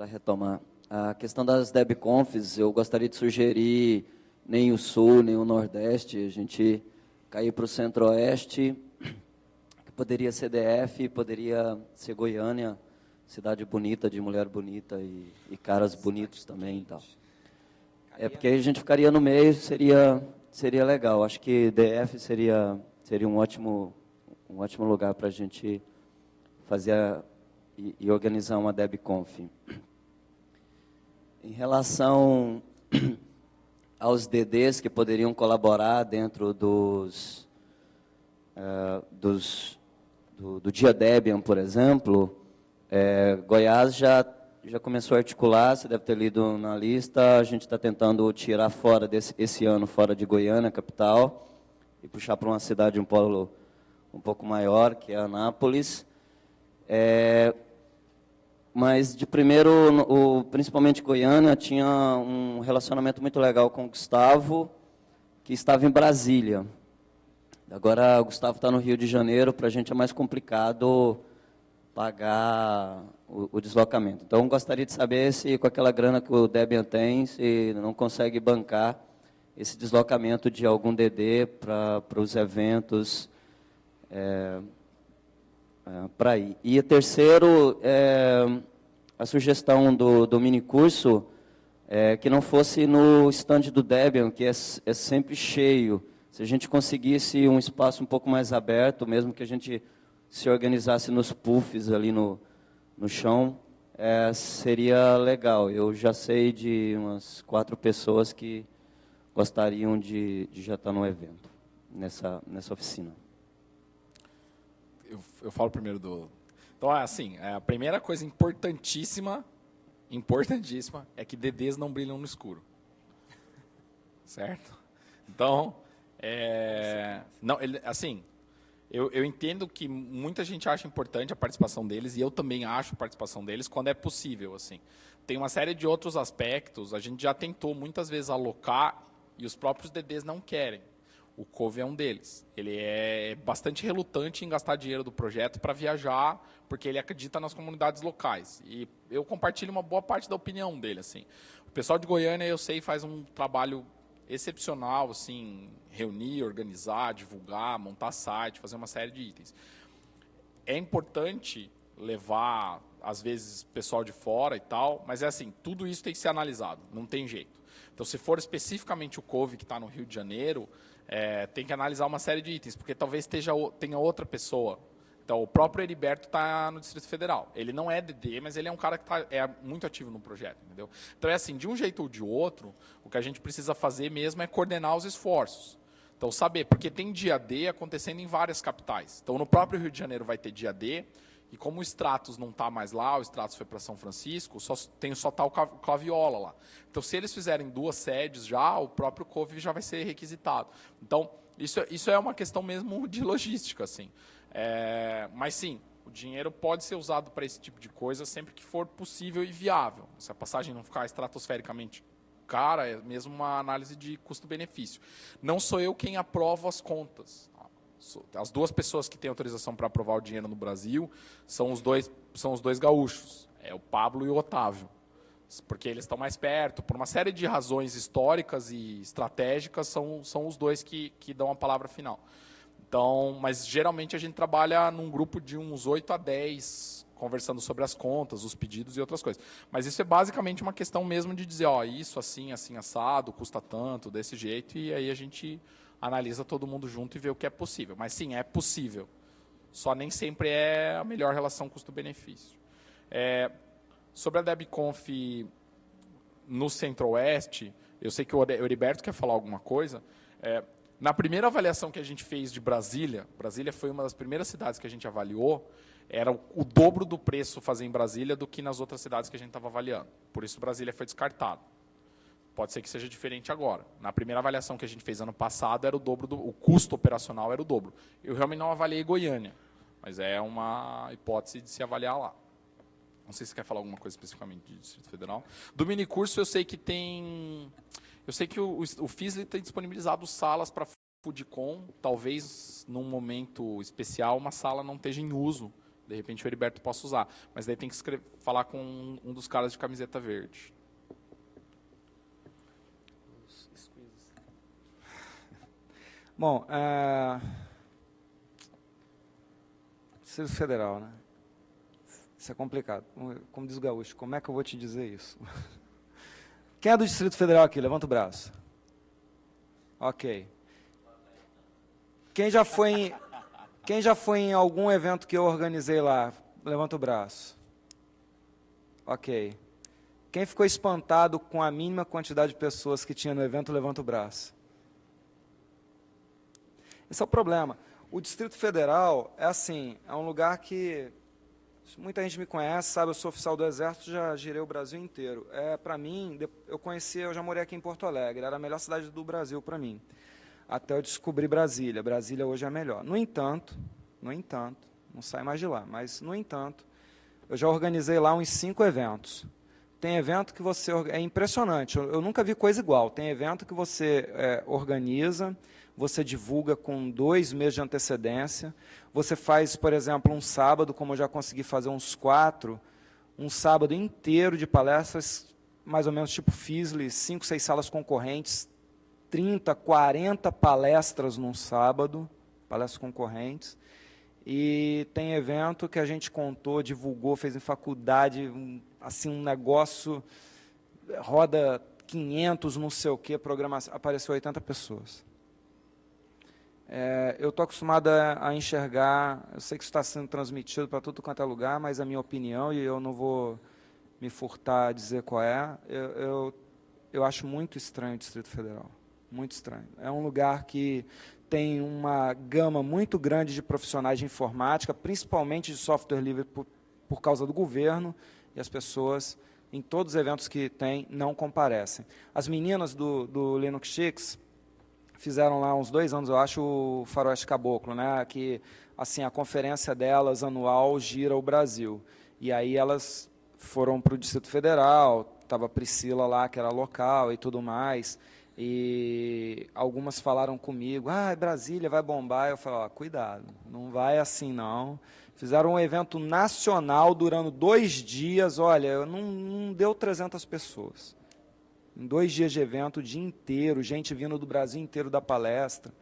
retomar. A questão das DebConfs, eu gostaria de sugerir nem o Sul, nem o Nordeste, a gente cair para o Centro-Oeste, que poderia ser DF, poderia ser Goiânia, cidade bonita, de mulher bonita e caras bonitos também e tal. Porque aí a gente ficaria no meio, seria legal. Acho que DF seria um ótimo lugar para a gente fazer e organizar uma DebConf. Em relação aos DDs que poderiam colaborar dentro do Dia Debian, por exemplo, Goiás já começou a articular, você deve ter lido na lista, a gente está tentando tirar fora esse ano, fora de Goiânia, capital, e puxar para uma cidade, um polo um pouco maior, que é Anápolis. Mas, de primeiro, principalmente Goiânia, tinha um relacionamento muito legal com o Gustavo, que estava em Brasília. Agora, o Gustavo está no Rio de Janeiro, para a gente é mais complicado pagar o deslocamento. Então, gostaria de saber se, com aquela grana que o Debian tem, se não consegue bancar esse deslocamento de algum DD para os eventos para ir. E o terceiro, a sugestão do minicurso, que não fosse no stand do Debian, que é sempre cheio. Se a gente conseguisse um espaço um pouco mais aberto, mesmo que a gente se organizasse nos puffs ali no chão, seria legal. Eu já sei de umas 4 pessoas que gostariam de já estar no evento, nessa oficina. Eu falo primeiro do... Então, assim, a primeira coisa importantíssima é que DDs não brilham no escuro. Certo? Então, assim, Eu entendo que muita gente acha importante a participação deles, e eu também acho a participação deles quando é possível. Assim. Tem uma série de outros aspectos, a gente já tentou muitas vezes alocar, e os próprios DDs não querem. O COVE é um deles. Ele é bastante relutante em gastar dinheiro do projeto para viajar, porque ele acredita nas comunidades locais. E eu compartilho uma boa parte da opinião dele. Assim. O pessoal de Goiânia, eu sei, faz um trabalho excepcional, assim, reunir, organizar, divulgar, montar site, fazer uma série de itens. É importante levar, às vezes, pessoal de fora e tal, mas é assim, tudo isso tem que ser analisado, não tem jeito. Então, se for especificamente o COVE que está no Rio de Janeiro, tem que analisar uma série de itens, porque talvez tenha outra pessoa. Então, o próprio Heriberto está no Distrito Federal. Ele não é DD, mas ele é um cara que é muito ativo no projeto. Entendeu? Então, é assim, de um jeito ou de outro, o que a gente precisa fazer mesmo é coordenar os esforços. Então, saber, porque tem dia D acontecendo em várias capitais. Então, no próprio Rio de Janeiro vai ter dia D, e como o Stratos não está mais lá, o Stratos foi para São Francisco, só está o Claviola lá. Então, se eles fizerem 2 sedes já, o próprio COVE já vai ser requisitado. Então, isso é uma questão mesmo de logística, assim. Mas sim, o dinheiro pode ser usado para esse tipo de coisa sempre que for possível e viável. Se a passagem não ficar estratosfericamente cara, é mesmo uma análise de custo-benefício. Não sou eu quem aprovo as contas. As 2 pessoas que têm autorização para aprovar o dinheiro no Brasil são os dois gaúchos, o Pablo e o Otávio. Porque eles estão mais perto, por uma série de razões históricas e estratégicas, são os 2 que dão a palavra final. Então, mas geralmente a gente trabalha num grupo de uns 8 a 10, conversando sobre as contas, os pedidos e outras coisas. Mas isso é basicamente uma questão mesmo de dizer, isso assim, assim, assado, custa tanto, desse jeito, e aí a gente analisa todo mundo junto e vê o que é possível. Mas sim, é possível. Só nem sempre é a melhor relação custo-benefício. Sobre a DebConf no Centro-Oeste, eu sei que o Heriberto quer falar alguma coisa. Na primeira avaliação que a gente fez de Brasília foi uma das primeiras cidades que a gente avaliou, era o dobro do preço fazer em Brasília do que nas outras cidades que a gente estava avaliando. Por isso, Brasília foi descartado. Pode ser que seja diferente agora. Na primeira avaliação que a gente fez ano passado, era o dobro o custo operacional era o dobro. Eu realmente não avaliei Goiânia, mas é uma hipótese de se avaliar lá. Não sei se você quer falar alguma coisa especificamente de Distrito Federal. Do minicurso, eu sei que tem... Eu sei que o FISLE tem disponibilizado salas para Foodcon. Talvez, num momento especial, uma sala não esteja em uso. De repente, o Heriberto possa usar. Mas daí tem que falar com um dos caras de camiseta verde. Bom, Distrito Federal, né? Isso é complicado. Como diz o gaúcho, como é que eu vou te dizer isso? Quem é do Distrito Federal aqui? Levanta o braço. Ok. Quem já foi em algum evento que eu organizei lá? Levanta o braço. Ok. Quem ficou espantado com a mínima quantidade de pessoas que tinha no evento, levanta o braço. Esse é o problema. O Distrito Federal é assim, é um lugar que muita gente me conhece, sabe, eu sou oficial do Exército, já girei o Brasil inteiro. Para mim, eu já morei aqui em Porto Alegre, era a melhor cidade do Brasil para mim, até eu descobrir Brasília. Brasília hoje é a melhor. No entanto, não sai mais de lá, mas, no entanto, eu já organizei lá uns 5 eventos. Tem evento que você... É impressionante, eu nunca vi coisa igual. Tem evento que você organiza, você divulga com 2 meses de antecedência. Você faz, por exemplo, um sábado, como eu já consegui fazer uns 4, um sábado inteiro de palestras, mais ou menos tipo FISLE, 5, 6 salas concorrentes, 30, 40 palestras num sábado, palestras concorrentes. E tem evento que a gente contou, divulgou, fez em faculdade, assim, um negócio, roda 500, não sei o quê, programação, apareceu 80 pessoas. Eu estou acostumado a enxergar, eu sei que isso está sendo transmitido para tudo quanto é lugar, mas a minha opinião, e eu não vou me furtar a dizer qual é, eu acho muito estranho o Distrito Federal, muito estranho. É um lugar que tem uma gama muito grande de profissionais de informática, principalmente de software livre por causa do governo, e as pessoas, em todos os eventos que tem, não comparecem. As meninas do Linux Chicks fizeram lá uns 2 anos, eu acho, o Faroeste Caboclo, né? Que assim, a conferência delas anual gira o Brasil. E aí elas foram para o Distrito Federal, estava a Priscila lá, que era local e tudo mais, e algumas falaram comigo, Brasília vai bombar. Eu falei, cuidado, não vai assim não. Fizeram um evento nacional durando 2 dias, olha, não deu 300 pessoas. Em 2 dias de evento, o dia inteiro, gente vindo do Brasil inteiro da palestra.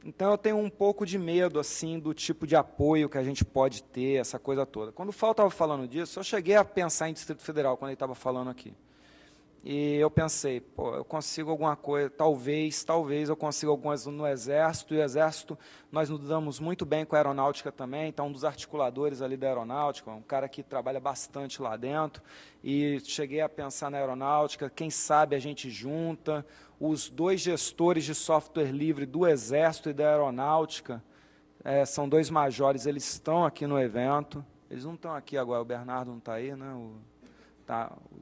Então, eu tenho um pouco de medo assim do tipo de apoio que a gente pode ter, essa coisa toda. Quando o Fal estava falando disso, eu cheguei a pensar em Distrito Federal, quando ele estava falando aqui. E eu pensei, eu consigo alguma coisa, talvez eu consiga algumas no Exército, e o Exército, nós nos damos muito bem com a Aeronáutica também, então um dos articuladores ali da Aeronáutica, um cara que trabalha bastante lá dentro, e cheguei a pensar na Aeronáutica, quem sabe a gente junta, os 2 gestores de software livre do Exército e da Aeronáutica, são 2 majores, eles estão aqui no evento, eles não estão aqui agora, o Bernardo não está aí, né? O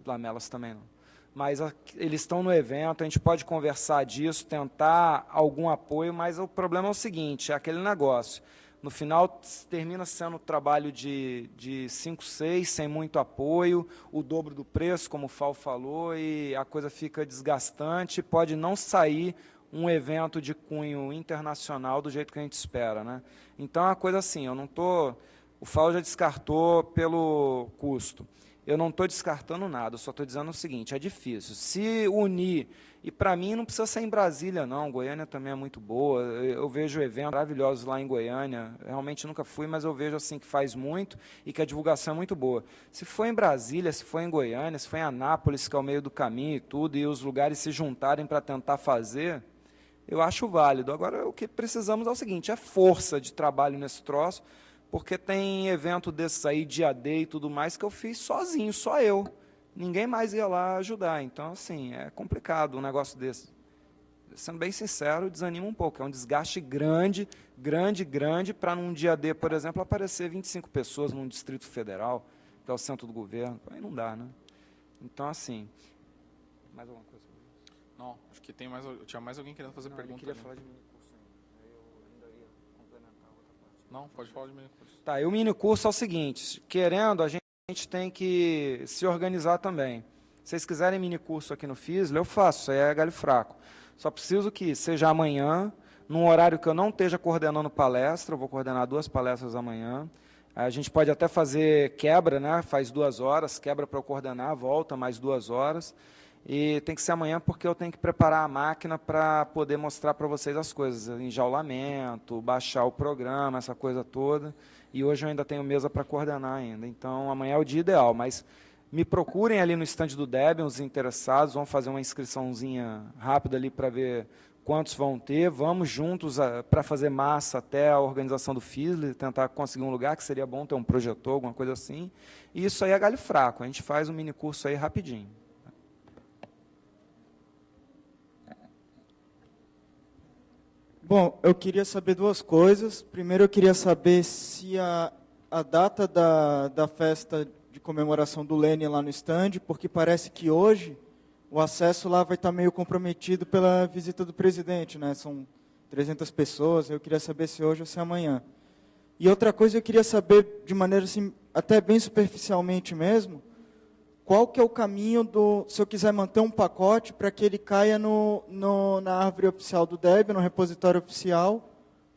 Lamelas também não. Mas eles estão no evento, a gente pode conversar disso, tentar algum apoio, mas o problema é o seguinte, é aquele negócio. No final, termina sendo um trabalho de 5, 6, sem muito apoio, o dobro do preço, como o Fal falou, e a coisa fica desgastante, pode não sair um evento de cunho internacional do jeito que a gente espera, né? Então, é uma coisa assim, o Fal já descartou pelo custo. Eu não estou descartando nada, eu só estou dizendo o seguinte, é difícil. Se unir, e para mim não precisa ser em Brasília, não, Goiânia também é muito boa, eu vejo eventos maravilhosos lá em Goiânia, realmente nunca fui, mas eu vejo assim que faz muito e que a divulgação é muito boa. Se for em Brasília, se for em Goiânia, se for em Anápolis, que é o meio do caminho e tudo, e os lugares se juntarem para tentar fazer, eu acho válido. Agora, o que precisamos é o seguinte, é força de trabalho nesse troço, porque tem evento desses aí, dia D e tudo mais, que eu fiz sozinho, só eu. Ninguém mais ia lá ajudar. Então, assim, é complicado um negócio desse. Sendo bem sincero, desanima um pouco. É um desgaste grande, para num dia D, por exemplo, aparecer 25 pessoas num Distrito Federal, que é o centro do governo. Aí não dá, né? Então, assim... Mais alguma coisa? Não, acho que tinha mais alguém querendo fazer pergunta. Eu queria ali. falar de minicurso ainda. Eu ainda ia complementar outra parte. Não, pode falar de minicurso. Tá, e o minicurso é o seguinte, querendo, a gente tem que se organizar também. Se vocês quiserem minicurso aqui no FISL, eu faço, isso aí é galho fraco. Só preciso que seja amanhã, num horário que eu não esteja coordenando palestra, eu vou coordenar 2 palestras amanhã. A gente pode até fazer quebra, né? Faz 2 horas, quebra para eu coordenar, volta mais 2 horas. E tem que ser amanhã porque eu tenho que preparar a máquina para poder mostrar para vocês as coisas, enjaulamento, baixar o programa, essa coisa toda. E hoje eu ainda tenho mesa para coordenar ainda. Então, amanhã é o dia ideal, mas me procurem ali no stand do Debian, os interessados, vão fazer uma inscriçãozinha rápida ali para ver quantos vão ter. Vamos juntos para fazer massa até a organização do FISL, tentar conseguir um lugar, que seria bom ter um projetor, alguma coisa assim. E isso aí é galho fraco, a gente faz um mini curso aí rapidinho. Bom, eu queria saber 2 coisas. Primeiro, eu queria saber se a data da festa de comemoração do Lênin lá no stand, porque parece que hoje o acesso lá vai estar meio comprometido pela visita do presidente, né? São 300 pessoas, eu queria saber se hoje ou se amanhã. E outra coisa, eu queria saber, de maneira assim, até bem superficialmente mesmo, qual que é o caminho se eu quiser manter um pacote para que ele caia na árvore oficial do Debian, no repositório oficial,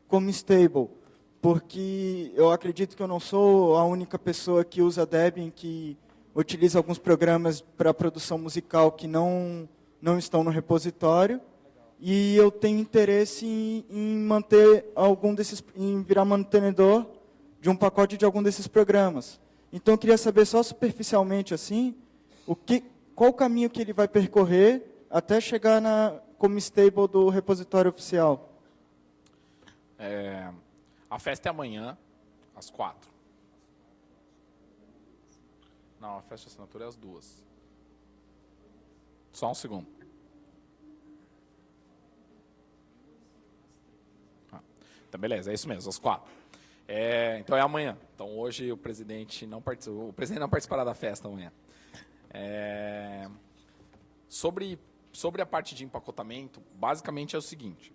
como stable. Porque eu acredito que eu não sou a única pessoa que usa Debian, que utiliza alguns programas para produção musical que não estão no repositório. E eu tenho interesse em manter em virar mantenedor de um pacote de algum desses programas. Então, eu queria saber só superficialmente assim, qual o caminho que ele vai percorrer até chegar como stable do repositório oficial. A festa é amanhã, às 4. Não, a festa de assinatura é às 2. Só um segundo. Então, beleza, é isso mesmo, às 4. Então é amanhã. Então hoje o presidente não participará da festa amanhã. Sobre sobre a parte de empacotamento, basicamente é o seguinte.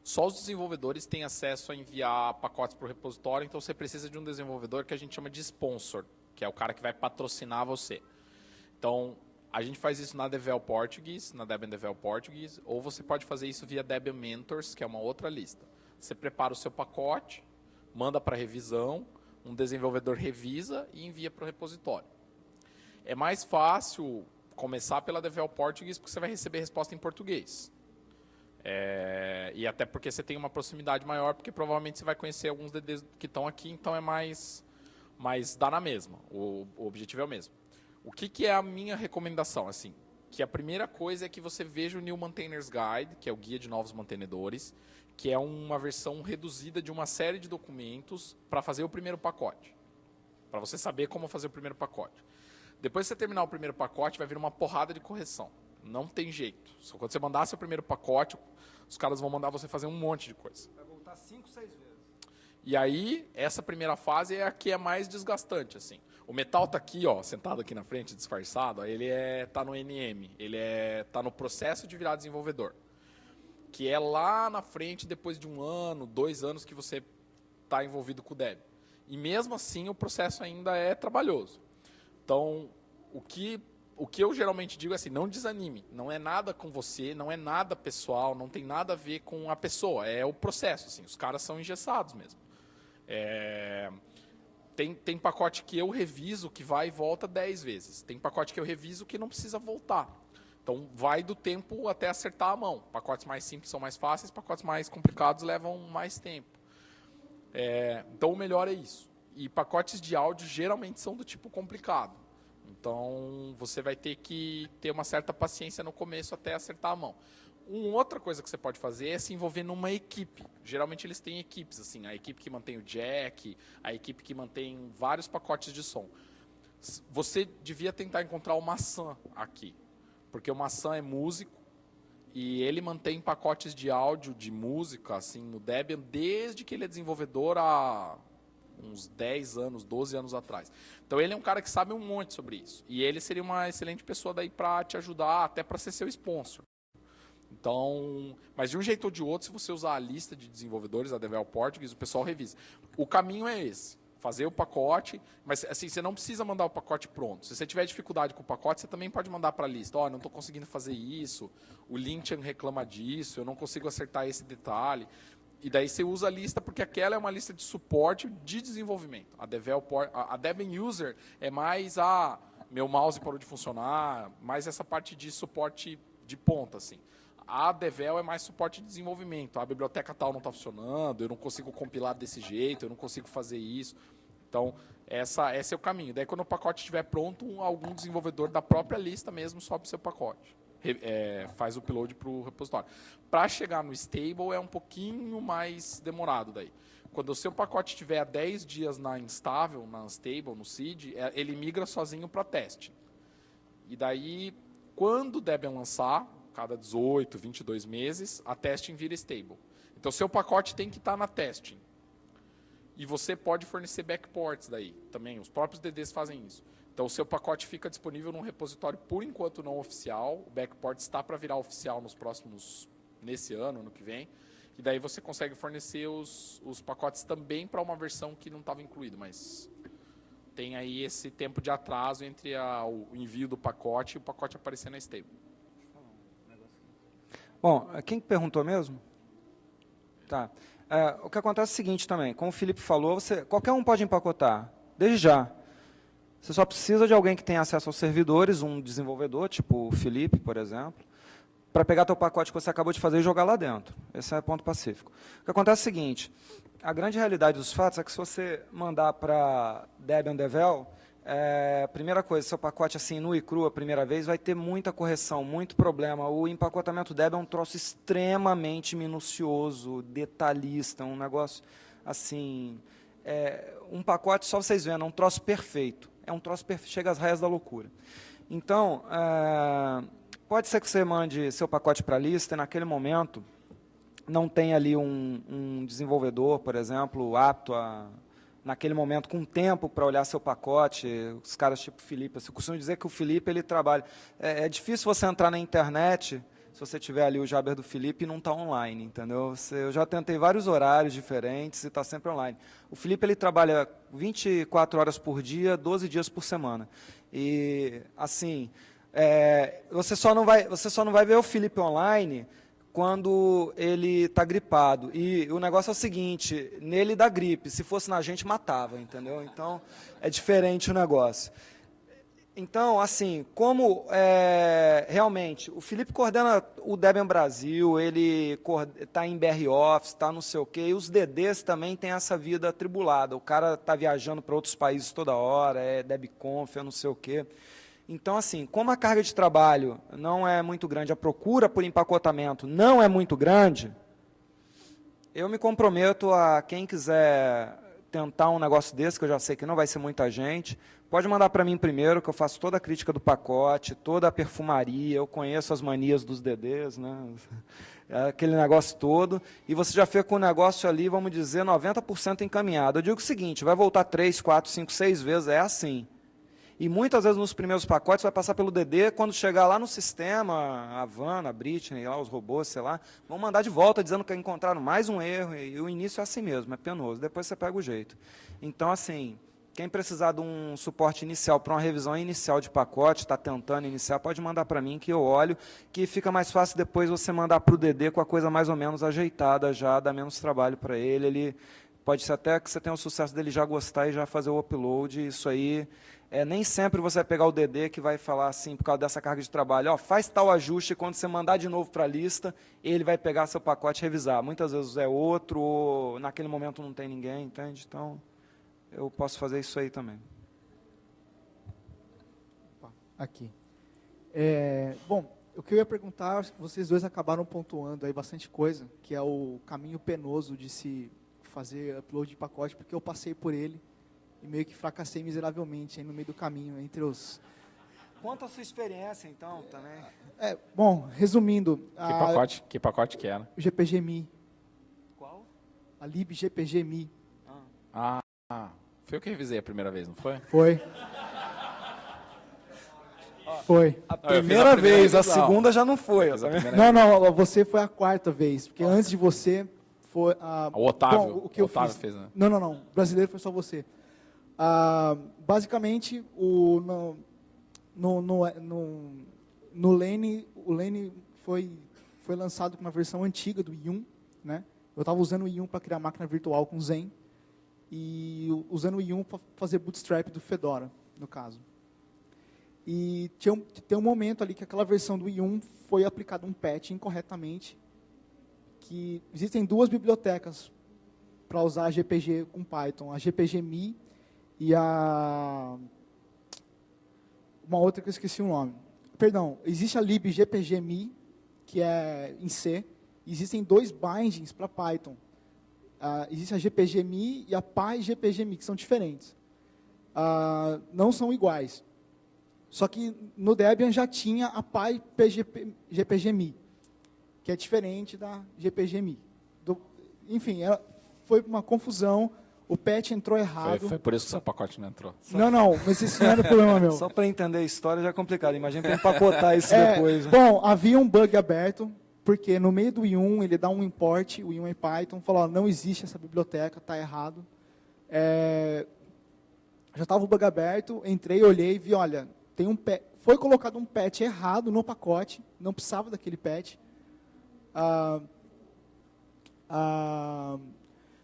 Só os desenvolvedores têm acesso a enviar pacotes para o repositório, então você precisa de um desenvolvedor que a gente chama de sponsor, que é o cara que vai patrocinar você. Então, a gente faz isso na Devel Portuguese, na Debian Devel Portuguese, ou você pode fazer isso via Debian Mentors, que é uma outra lista. Você prepara o seu pacote, manda para revisão, um desenvolvedor revisa e envia para o repositório. É mais fácil começar pela Devel Portuguese, porque você vai receber resposta em português. E até porque você tem uma proximidade maior, porque provavelmente você vai conhecer alguns DDs que estão aqui, então é mais dá na mesma, o objetivo é o mesmo. O que é a minha recomendação? Assim, que a primeira coisa é que você veja o New Maintainers Guide, que é o guia de novos mantenedores, que é uma versão reduzida de uma série de documentos para fazer o primeiro pacote, para você saber como fazer o primeiro pacote. Depois que você terminar o primeiro pacote, vai vir uma porrada de correção. Não tem jeito. Só quando você mandar seu primeiro pacote, os caras vão mandar você fazer um monte de coisa. Vai voltar 5, 6 vezes. E aí, essa primeira fase é a que é mais desgastante, assim. O Metal está aqui, ó, sentado aqui na frente, disfarçado, ele está no NM, ele está no processo de virar desenvolvedor, que é lá na frente, depois de 1 ano, 2 anos que você está envolvido com o Debian. E mesmo assim, o processo ainda é trabalhoso. Então, o que eu geralmente digo é assim, não desanime, não é nada com você, não é nada pessoal, não tem nada a ver com a pessoa, é o processo, assim, os caras são engessados mesmo. Tem pacote que eu reviso que vai e volta 10 vezes. Tem pacote que eu reviso que não precisa voltar. Então, vai do tempo até acertar a mão. Pacotes mais simples são mais fáceis, pacotes mais complicados levam mais tempo. Então, o melhor é isso. E pacotes de áudio geralmente são do tipo complicado. Então, você vai ter que ter uma certa paciência no começo até acertar a mão. Outra coisa que você pode fazer é se envolver numa equipe. Geralmente eles têm equipes, assim, a equipe que mantém o jack, a equipe que mantém vários pacotes de som. Você devia tentar encontrar o Maçã aqui, porque o Maçã é músico e ele mantém pacotes de áudio, de música, assim, no Debian desde que ele é desenvolvedor há uns 10 anos, 12 anos atrás. Então ele é um cara que sabe um monte sobre isso. E ele seria uma excelente pessoa daí para te ajudar, até para ser seu sponsor. Então, mas de um jeito ou de outro, se você usar a lista de desenvolvedores da Devel Portuguese, o pessoal revisa. O caminho é esse, fazer o pacote, mas assim, você não precisa mandar o pacote pronto. Se você tiver dificuldade com o pacote, você também pode mandar para a lista. Não estou conseguindo fazer isso, o Lynchian reclama disso, eu não consigo acertar esse detalhe. E daí você usa a lista, porque aquela é uma lista de suporte de desenvolvimento. A Debian User é mais meu mouse parou de funcionar, mais essa parte de suporte de ponta, assim. A Devel é mais suporte de desenvolvimento. A biblioteca tal não está funcionando, eu não consigo compilar desse jeito, eu não consigo fazer isso. Então, esse é o caminho. Daí, quando o pacote estiver pronto, algum desenvolvedor da própria lista mesmo sobe o seu pacote. Faz o upload para o repositório. Para chegar no stable é um pouquinho mais demorado daí. Quando o seu pacote estiver há 10 dias na instável, na unstable, no seed, ele migra sozinho para teste. E daí, quando o Debian lançar, cada 18, 22 meses, a testing vira stable. Então, seu pacote tem que estar na testing. E você pode fornecer backports daí também. Os próprios DDs fazem isso. Então, o seu pacote fica disponível num repositório, por enquanto, não oficial. O backport está para virar oficial nesse ano, ano que vem. E daí você consegue fornecer os pacotes também para uma versão que não estava incluído, mas tem aí esse tempo de atraso entre o envio do pacote e o pacote aparecer na stable. Bom, quem perguntou mesmo? Tá. O que acontece é o seguinte também, como o Felipe falou, qualquer um pode empacotar, desde já. Você só precisa de alguém que tenha acesso aos servidores, um desenvolvedor, tipo o Felipe, por exemplo, para pegar teu pacote que você acabou de fazer e jogar lá dentro. Esse é o ponto pacífico. O que acontece é o seguinte, a grande realidade dos fatos é que se você mandar para Debian Devel, primeira coisa, seu pacote assim, nu e cru a primeira vez, vai ter muita correção, muito problema. O empacotamento Debian é um troço extremamente minucioso, detalhista, um negócio assim... um pacote, só vocês vendo, é um troço perfeito. É um troço perfeito, chega às raias da loucura. Então, pode ser que você mande seu pacote para a lista e naquele momento não tem ali um desenvolvedor, por exemplo, apto a naquele momento, com tempo para olhar seu pacote, os caras tipo Felipe. Eu costumo dizer que o Felipe, ele trabalha. É difícil você entrar na internet, se você tiver ali o Jaber do Felipe e não está online, entendeu? Eu já tentei vários horários diferentes e está sempre online. O Felipe, ele trabalha 24 horas por dia, 12 dias por semana. E, assim, você só não vai ver o Felipe online quando ele está gripado. E o negócio é o seguinte, nele dá gripe, se fosse na gente, matava, entendeu? Então, é diferente o negócio. Então, assim, como realmente, o Felipe coordena o Debian Brasil, ele está em BR Office, está não sei o quê, e os DDs também têm essa vida atribulada. O cara está viajando para outros países toda hora, é DebConf, é não sei o quê. Então, assim, como a carga de trabalho não é muito grande, a procura por empacotamento não é muito grande, eu me comprometo a quem quiser tentar um negócio desse, que eu já sei que não vai ser muita gente, pode mandar para mim primeiro, que eu faço toda a crítica do pacote, toda a perfumaria, eu conheço as manias dos DDs, né? Aquele negócio todo, e você já fica com o negócio ali, vamos dizer, 90% encaminhado. Eu digo o seguinte, vai voltar 3, 4, 5, 6 vezes, é assim. E muitas vezes nos primeiros pacotes vai passar pelo DD, quando chegar lá no sistema, a Havana, a Britney, lá, os robôs, sei lá, vão mandar de volta dizendo que encontraram mais um erro, e o início é assim mesmo, é penoso, depois você pega o jeito. Então, assim, quem precisar de um suporte inicial para uma revisão inicial de pacote, está tentando iniciar, pode mandar para mim que eu olho, que fica mais fácil depois você mandar para o DD com a coisa mais ou menos ajeitada já, dá menos trabalho para ele pode ser até que você tenha o sucesso dele já gostar e já fazer o upload, isso aí... nem sempre você vai pegar o DD que vai falar assim, por causa dessa carga de trabalho, faz tal ajuste, e quando você mandar de novo para a lista, ele vai pegar seu pacote e revisar. Muitas vezes é outro, ou naquele momento não tem ninguém, entende? Então, eu posso fazer isso aí também. Aqui. Bom, o que eu ia perguntar, vocês dois acabaram pontuando aí bastante coisa, que é o caminho penoso de se fazer upload de pacote, porque eu passei por ele, e meio que fracassei miseravelmente aí no meio do caminho, entre os... Conta a sua experiência, então, também. Bom, resumindo... Que pacote que era? O GPGMI. Qual? A libgpgmi. Foi eu que revisei a primeira vez, não foi? Foi. Foi. A primeira vez, a segunda já não foi. Não, você foi a quarta vez, porque antes de você foi... O Otávio. Bom, o que eu Otávio fiz... fez, né? Não. O brasileiro foi só você. Basicamente, no Lene, o Lene foi lançado com uma versão antiga do I1, né? Eu estava usando o I1 para criar máquina virtual com Zen e usando o I1 para fazer bootstrap do Fedora, no caso. E tem um momento ali que aquela versão do I1 foi aplicado um patch incorretamente, que existem duas bibliotecas para usar a GPG com Python, a GPGMI e uma outra que eu esqueci o nome. Perdão, existe a libgpgmi, que é em C, existem dois bindings para Python. Existe a GPGMI e a PyGPGMI, que são diferentes. Não são iguais. Só que no Debian já tinha a PyGPGMI, que é diferente da GPGMI. Enfim, foi uma confusão, o patch entrou errado. Foi por isso que o seu pacote não entrou. Não, mas isso não era problema meu. Só para entender a história já é complicado, imagina para empacotar isso depois. Né? Bom, havia um bug aberto, porque no meio do I1 ele dá um import, o I1 é Python, falou, não existe essa biblioteca, está errado. Já estava o bug aberto, entrei, olhei e vi, olha, foi colocado um patch errado no pacote, não precisava daquele patch.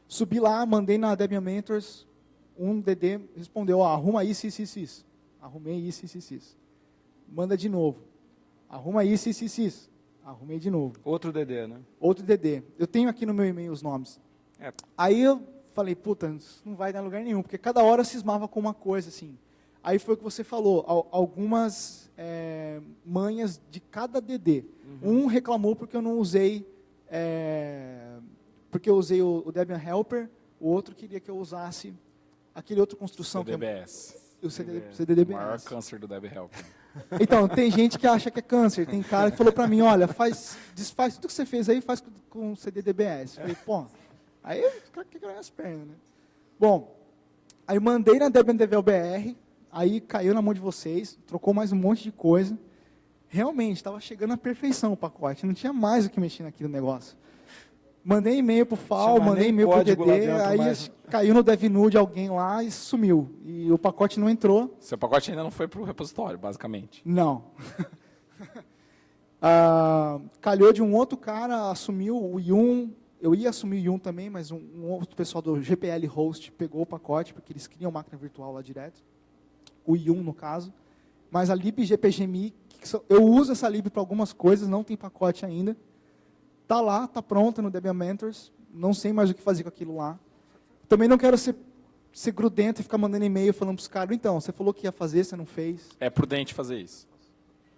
Subi lá, mandei na Debian Mentors, um DD respondeu, arruma isso. Arrumei isso. Manda de novo. Arruma isso. Arrumei de novo. Outro DD, né? Outro DD. Eu tenho aqui no meu e-mail os nomes. Aí eu falei, puta, isso não vai dar lugar nenhum, porque cada hora cismava com uma coisa, assim. Aí foi o que você falou, algumas manhas de cada DD. Um reclamou porque eu não usei... porque eu usei o Debian Helper, o outro queria que eu usasse aquele outro construção. CDBS. Que é o CDDBS. O maior câncer do Debian Helper. Então, tem gente que acha que é câncer. Tem cara que falou para mim, olha, desfaz tudo que você fez aí, faz com o CDDBS. Eu falei, pô, aí o cara quer ganhar as pernas, né? Bom, Aí mandei na Debian Devel BR, aí caiu na mão de vocês, trocou mais um monte de coisa. Realmente, estava chegando à perfeição o pacote, não tinha mais o que mexer naquele negócio. Mandei e-mail para o FAO, Tinha mandei e-mail para o código lá DD, dentro, aí mas- caiu no DevNu de alguém lá e sumiu. E o pacote não entrou. Seu pacote ainda não foi para o repositório, basicamente. Não. Calhou de um outro cara, assumiu o Yum. Eu ia assumir o Yum também, mas um outro pessoal do GPL Host pegou o pacote, porque eles criam máquina virtual lá direto. O Yum, no caso. Mas a libgpgmi, eu uso essa lib para algumas coisas, não tem pacote ainda. Está lá, está pronta no Debian Mentors. Não sei mais o que fazer com aquilo lá. Também não quero ser grudento e ficar mandando e-mail falando para os caras, então, você falou que ia fazer, você não fez. É prudente fazer isso.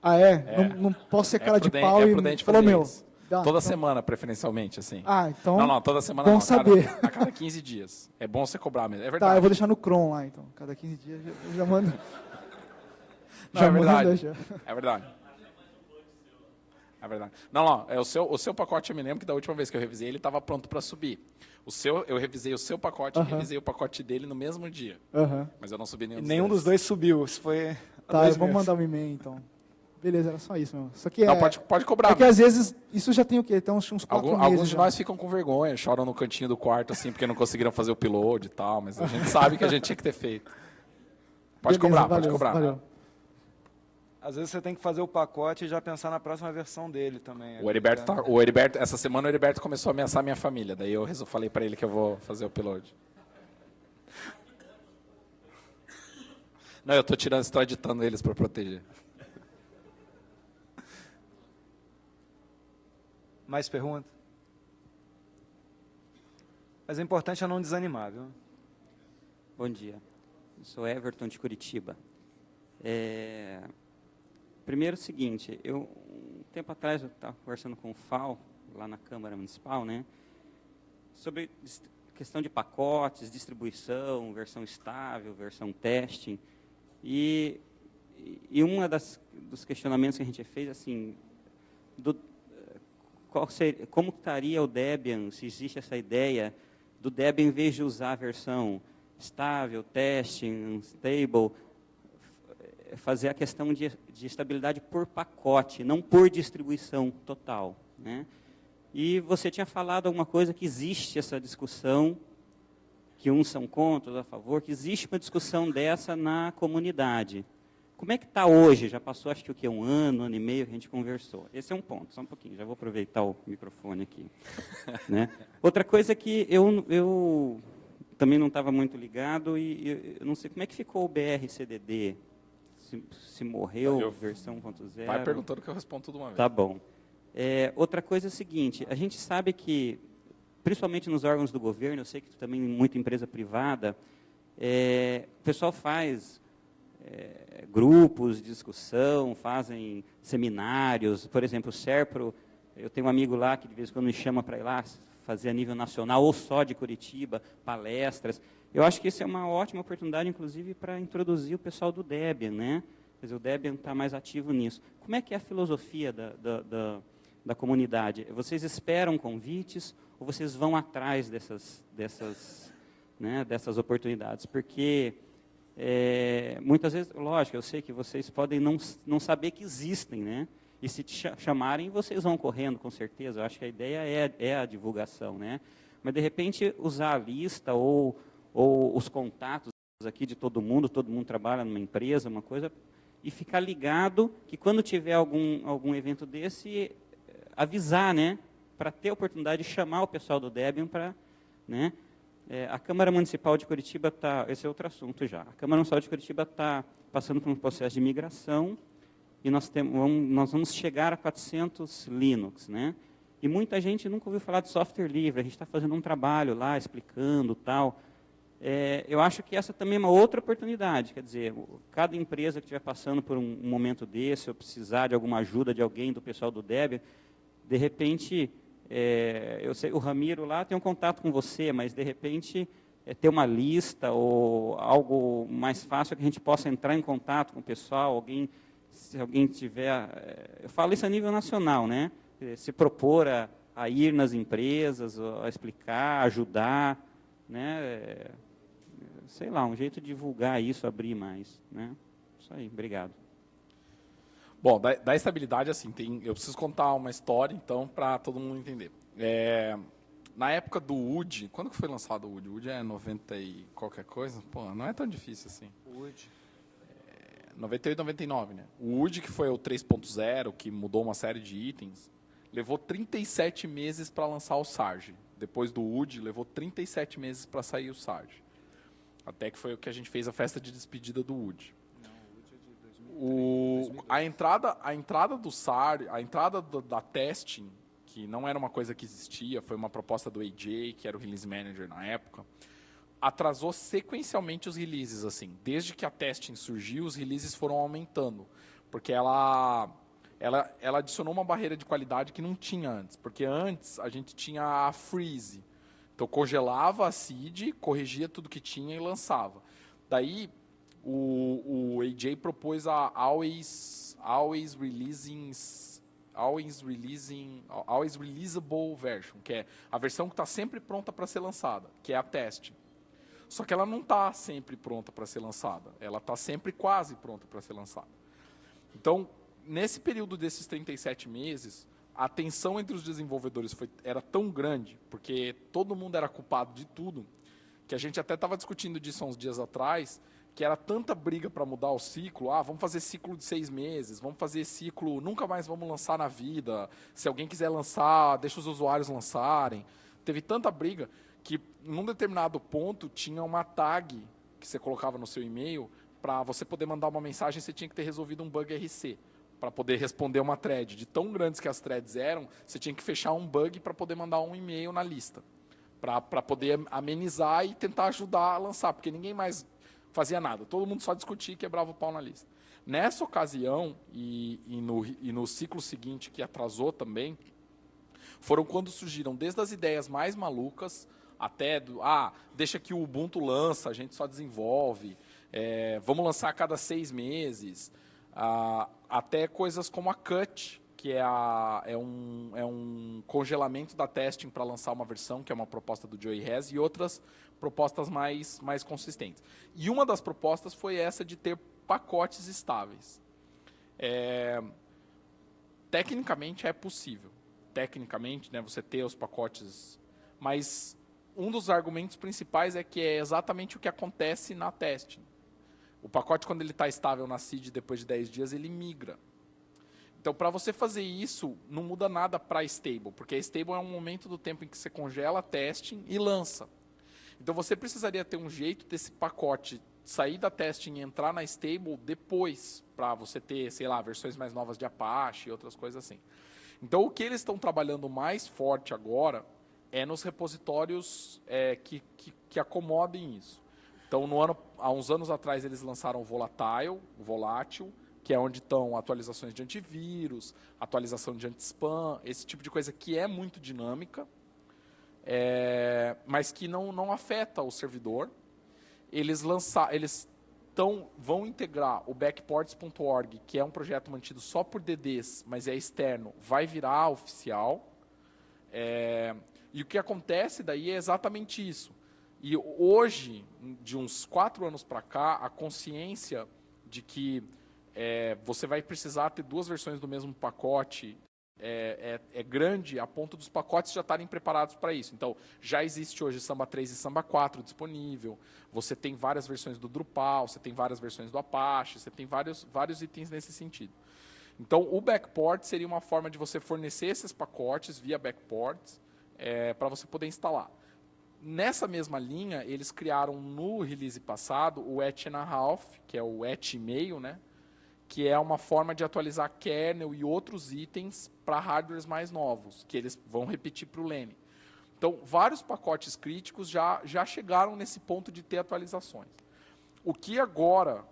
Ah, é? Não posso ser cara de pau é e prudente falou, fazer meu. isso. dá, Toda então- semana, preferencialmente, assim. Ah, então. Não, toda semana bom não. saber. A cada 15 dias. É bom você cobrar mesmo. É verdade. Tá, eu vou deixar no Chrome lá, então. Cada 15 dias eu já mando. Não, já é verdade. manda, já. É verdade. É verdade. Não, o seu pacote, eu me lembro que da última vez que eu revisei, ele estava pronto para subir. Eu revisei o seu pacote e revisei o pacote dele no mesmo dia. Aham. Mas eu não subi nenhum E dos nenhum dois. dos dois subiu. Isso foi. há Tá, 2 eu vou meses. mandar um e-mail, então. Beleza, era só isso mesmo. Só que Não, pode cobrar. É que às vezes, isso já tem o quê? Então, uns 4 meses. Alguns de já. nós ficam com vergonha, choram no cantinho do quarto, assim, porque não conseguiram fazer o upload e tal, mas a gente sabe que a gente tinha que ter feito. Pode Beleza, cobrar, valeu, pode cobrar. Valeu. Às vezes você tem que fazer o pacote e já pensar na próxima versão dele também. O Heriberto, essa semana o Heriberto começou a ameaçar minha família, daí eu falei para ele que eu vou fazer o upload. Não, eu estou extraditando eles para proteger. Mais perguntas? Mas o importante é não desanimar, viu? Bom dia. Eu sou Everton de Curitiba. Primeiro o seguinte, um tempo atrás eu estava conversando com o FAO, lá na Câmara Municipal, né, sobre questão de pacotes, distribuição, versão estável, versão testing, e um dos questionamentos que a gente fez, assim, como estaria o Debian, se existe essa ideia do Debian, em vez de usar a versão estável, testing, stable, fazer a questão de estabilidade por pacote, não por distribuição total, né? E você tinha falado alguma coisa que existe essa discussão, que uns são contra, outros a favor, que existe uma discussão dessa na comunidade. Como é que está hoje? Já passou, acho que o quê? Um ano e meio que a gente conversou. Esse é um ponto, só um pouquinho, já vou aproveitar o microfone aqui. Né? Outra coisa que eu também não estava muito ligado, e eu não sei como é que ficou o BR-CDD, se morreu, versão 1.0. Vai perguntando que eu respondo tudo uma vez. Tá bom. Outra coisa é o seguinte, a gente sabe que, principalmente nos órgãos do governo, eu sei que também muita empresa privada, o pessoal faz grupos de discussão, fazem seminários, por exemplo, o SERPRO, eu tenho um amigo lá que de vez em quando me chama para ir lá fazer a nível nacional, ou só de Curitiba, palestras. Eu acho que isso é uma ótima oportunidade, inclusive, para introduzir o pessoal do Debian, né? Quer dizer, o Debian está mais ativo nisso. Como é que é a filosofia da comunidade? Vocês esperam convites ou vocês vão atrás dessas oportunidades? Porque, muitas vezes, lógico, eu sei que vocês podem não saber que existem, né? E se te chamarem, vocês vão correndo, com certeza. Eu acho que a ideia é a divulgação, né? Mas, de repente, usar a lista ou os contatos aqui de todo mundo trabalha numa empresa, uma coisa, e ficar ligado que quando tiver algum evento desse, avisar, né? Para ter a oportunidade de chamar o pessoal do Debian para, né? A Câmara Municipal de Curitiba está, esse é outro assunto já, a Câmara Municipal de Curitiba está passando por um processo de migração e nós vamos chegar a 400 Linux, né? E muita gente nunca ouviu falar de software livre, a gente está fazendo um trabalho lá, explicando tal. Eu acho que essa também é uma outra oportunidade, quer dizer, cada empresa que estiver passando por um momento desse, ou precisar de alguma ajuda de alguém, do pessoal do Debian, de repente, eu sei, o Ramiro lá tem um contato com você, mas de repente ter uma lista ou algo mais fácil que a gente possa entrar em contato com o pessoal, se alguém tiver, eu falo isso a nível nacional, né? Se propor a ir nas empresas, a explicar, ajudar, né? sei lá, um jeito de divulgar isso, abrir mais, né? Isso aí, obrigado. Bom, da estabilidade, assim, eu preciso contar uma história, então, para todo mundo entender. Na época do UD, quando que foi lançado o UD? O UD é 90 e qualquer coisa? Pô, não é tão difícil assim. O UD. 98, 99, né? O UD, que foi o 3.0, que mudou uma série de itens, levou 37 meses para lançar o Sarge. Depois do UD, levou 37 meses para sair o Sarge. Até que foi o que a gente fez a festa de despedida do UD. Não, o UD é de 2013. A entrada do Sarge, a entrada da testing, que não era uma coisa que existia, foi uma proposta do AJ, que era o release manager na época, atrasou sequencialmente os releases, assim. Desde que a testing surgiu, os releases foram aumentando, porque ela adicionou uma barreira de qualidade que não tinha antes, porque antes a gente tinha a freeze, então congelava a seed, corrigia tudo que tinha e lançava. Daí o AJ propôs a always releasable version, que é a versão que está sempre pronta para ser lançada, que é a testing. Só que ela não está sempre pronta para ser lançada, ela está sempre quase pronta para ser lançada. Então, nesse período desses 37 meses, a tensão entre os desenvolvedores era tão grande, porque todo mundo era culpado de tudo, que a gente até estava discutindo disso há uns dias atrás, que era tanta briga para mudar o ciclo, vamos fazer ciclo de 6 meses, vamos fazer ciclo, nunca mais vamos lançar na vida, se alguém quiser lançar, deixa os usuários lançarem. Teve tanta briga que, num determinado ponto, tinha uma tag que você colocava no seu e-mail, para você poder mandar uma mensagem, você tinha que ter resolvido um bug RC, para poder responder uma thread. De tão grandes que as threads eram, você tinha que fechar um bug para poder mandar um e-mail na lista, para poder amenizar e tentar ajudar a lançar, porque ninguém mais fazia nada, todo mundo só discutia e quebrava o pau na lista. Nessa ocasião, e no ciclo seguinte, que atrasou também, foram quando surgiram desde as ideias mais malucas, até deixa que o Ubuntu lança, a gente só desenvolve, vamos lançar a cada 6 meses, até coisas como a Cut, que é um congelamento da testing para lançar uma versão, que é uma proposta do Joey Hess, e outras propostas mais consistentes. E uma das propostas foi essa de ter pacotes estáveis. Tecnicamente é possível. Tecnicamente, né, você ter os pacotes, mas um dos argumentos principais é que é exatamente o que acontece na testing. O pacote, quando ele está estável na seed, depois de 10 dias, ele migra. Então, para você fazer isso, não muda nada para a stable, porque a stable é um momento do tempo em que você congela a testing e lança. Então, você precisaria ter um jeito desse pacote sair da testing e entrar na stable depois, para você ter, sei lá, versões mais novas de Apache e outras coisas assim. Então, o que eles estão trabalhando mais forte agora é nos repositórios que acomodem isso. Então, há uns anos atrás, eles lançaram o Volátil, que é onde estão atualizações de antivírus, atualização de anti-spam, esse tipo de coisa que é muito dinâmica, mas que não afeta o servidor. Eles vão integrar o backports.org, que é um projeto mantido só por DDs, mas é externo, vai virar oficial. E o que acontece daí é exatamente isso. E hoje, de uns 4 anos para cá, a consciência de que você vai precisar ter 2 versões do mesmo pacote é grande, a ponto dos pacotes já estarem preparados para isso. Então, já existe hoje Samba 3 e Samba 4 disponível, você tem várias versões do Drupal, você tem várias versões do Apache, você tem vários itens nesse sentido. Então, o backport seria uma forma de você fornecer esses pacotes via backports para você poder instalar. Nessa mesma linha, eles criaram no release passado o etch&a-half, que é o etch-e-mail, né? Que é uma forma de atualizar kernel e outros itens para hardwares mais novos, que eles vão repetir para o Lene. Então, vários pacotes críticos já chegaram nesse ponto de ter atualizações. O que agora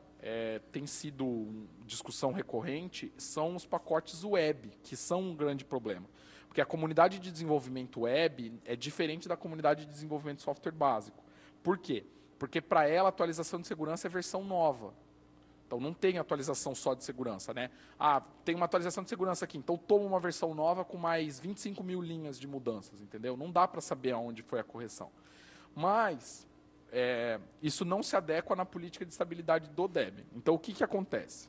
tem sido discussão recorrente são os pacotes web, que são um grande problema. Porque a comunidade de desenvolvimento web é diferente da comunidade de desenvolvimento de software básico. Por quê? Porque para ela a atualização de segurança é versão nova. Então não tem atualização só de segurança, né? Tem uma atualização de segurança aqui, então toma uma versão nova com mais 25 mil linhas de mudanças, entendeu? Não dá para saber aonde foi a correção. Mas isso não se adequa na política de estabilidade do Debian. Então, o que acontece?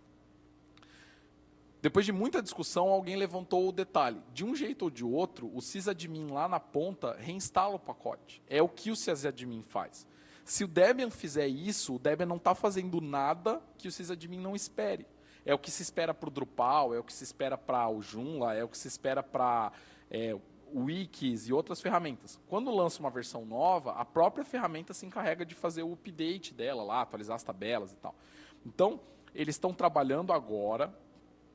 Depois de muita discussão, alguém levantou o detalhe. De um jeito ou de outro, o sysadmin lá na ponta reinstala o pacote. É o que o sysadmin faz. Se o Debian fizer isso, o Debian não está fazendo nada que o sysadmin não espere. É o que se espera para o Drupal, é o que se espera para o Joomla, é o que se espera para wikis e outras ferramentas. Quando lança uma versão nova, a própria ferramenta se encarrega de fazer o update dela lá, atualizar as tabelas e tal. Então, eles estão trabalhando agora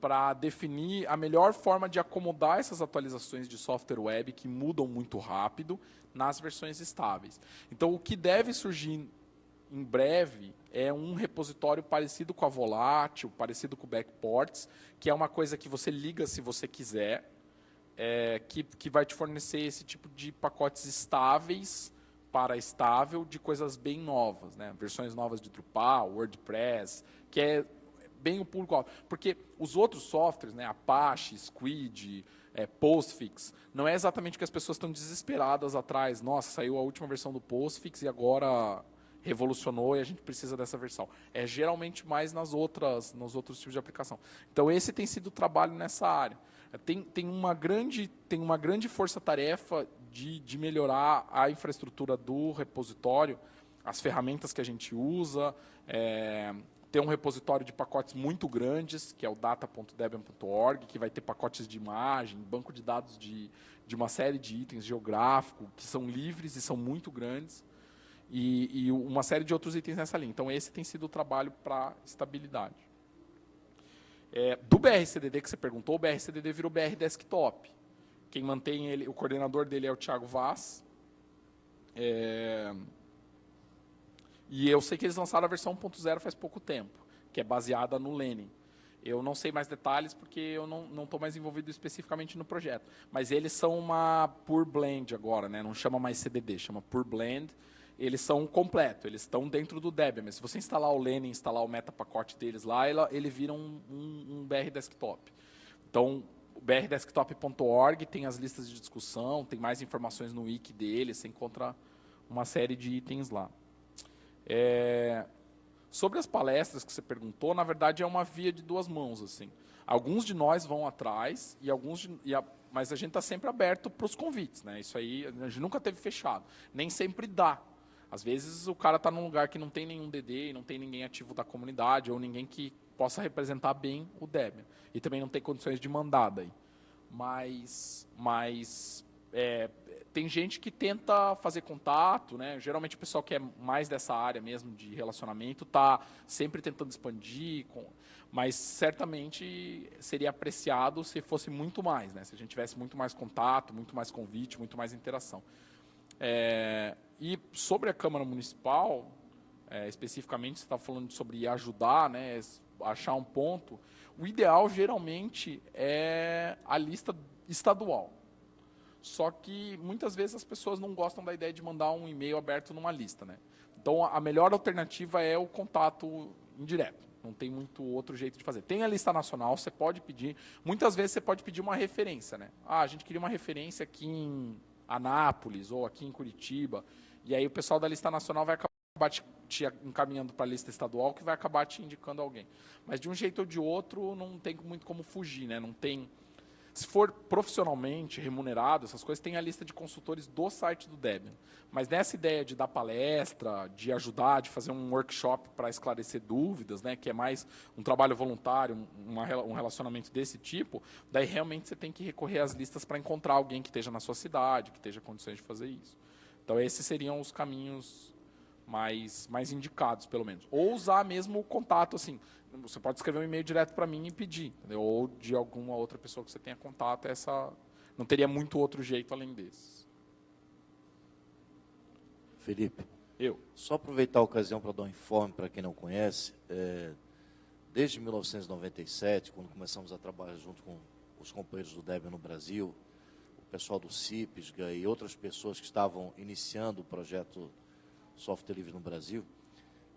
para definir a melhor forma de acomodar essas atualizações de software web que mudam muito rápido nas versões estáveis. Então, o que deve surgir em breve é um repositório parecido com a Volátil, parecido com o Backports, que é uma coisa que você liga se você quiser, que vai te fornecer esse tipo de pacotes estáveis para estável de coisas bem novas, né? Versões novas de Drupal, WordPress, que é bem o público-alvo. Porque os outros softwares, né, Apache, Squid, Postfix, não é exatamente o que as pessoas estão desesperadas atrás. Nossa, saiu a última versão do Postfix e agora revolucionou e a gente precisa dessa versão. É geralmente mais nos outros tipos de aplicação. Então, esse tem sido o trabalho nessa área. Tem uma grande força-tarefa de melhorar a infraestrutura do repositório, as ferramentas que a gente usa, tem um repositório de pacotes muito grandes, que é o data.debian.org, que vai ter pacotes de imagem, banco de dados de uma série de itens geográfico, que são livres e são muito grandes, e uma série de outros itens nessa linha. Então, esse tem sido o trabalho para estabilidade. Do BRCDD que você perguntou, o BRCDD virou BR Desktop. Quem mantém ele, o coordenador dele é o Thiago Vaz. E eu sei que eles lançaram a versão 1.0 faz pouco tempo, que é baseada no Lenin. Eu não sei mais detalhes porque eu não estou mais envolvido especificamente no projeto. Mas eles são uma Pure Blend agora, né? Não chama mais CDD, chama Pure Blend. Eles são completo, eles estão dentro do Debian. Mas se você instalar o Lenin, instalar o metapacote deles lá, ele vira um BR Desktop. Então, o brdesktop.org tem as listas de discussão, tem mais informações no wiki deles, você encontra uma série de itens lá. Sobre as palestras que você perguntou, na verdade é uma via de duas mãos. Assim. Alguns de nós vão atrás, mas a gente está sempre aberto para os convites. Né? Isso aí a gente nunca teve fechado. Nem sempre dá. Às vezes o cara está num lugar que não tem nenhum DD, não tem ninguém ativo da comunidade, ou ninguém que possa representar bem o Debian. E também não tem condições de mandar daí. Mas tem gente que tenta fazer contato, né? Geralmente o pessoal que é mais dessa área mesmo de relacionamento está sempre tentando expandir, mas certamente seria apreciado se fosse muito mais, né? Se a gente tivesse muito mais contato, muito mais convite, muito mais interação. E sobre a Câmara Municipal, especificamente, você está falando sobre ajudar, né? Achar um ponto. O ideal geralmente é a lista estadual. Só que muitas vezes as pessoas não gostam da ideia de mandar um e-mail aberto numa lista, né? Então a melhor alternativa é o contato indireto. Não tem muito outro jeito de fazer. Tem a lista nacional, você pode pedir. Muitas vezes você pode pedir uma referência, né? A gente queria uma referência aqui em Anápolis ou aqui em Curitiba. E aí o pessoal da lista nacional vai acabar te encaminhando para a lista estadual, que vai acabar te indicando alguém. Mas de um jeito ou de outro não tem muito como fugir, né? Não tem. Se for profissionalmente remunerado, essas coisas, tem a lista de consultores do site do Debian. Mas nessa ideia de dar palestra, de ajudar, de fazer um workshop para esclarecer dúvidas, né, que é mais um trabalho voluntário, um relacionamento desse tipo, daí realmente você tem que recorrer às listas para encontrar alguém que esteja na sua cidade, que esteja em condições de fazer isso. Então, esses seriam os caminhos mais indicados, pelo menos. Ou usar mesmo o contato, assim, você pode escrever um e-mail direto para mim e pedir, entendeu? Ou de alguma outra pessoa que você tenha contato, não teria muito outro jeito além desses. Felipe, eu. Só aproveitar a ocasião para dar um informe para quem não conhece. Desde 1997, quando começamos a trabalhar junto com os companheiros do Debian no Brasil, o pessoal do CIPSGA e outras pessoas que estavam iniciando o projeto Software Livre no Brasil,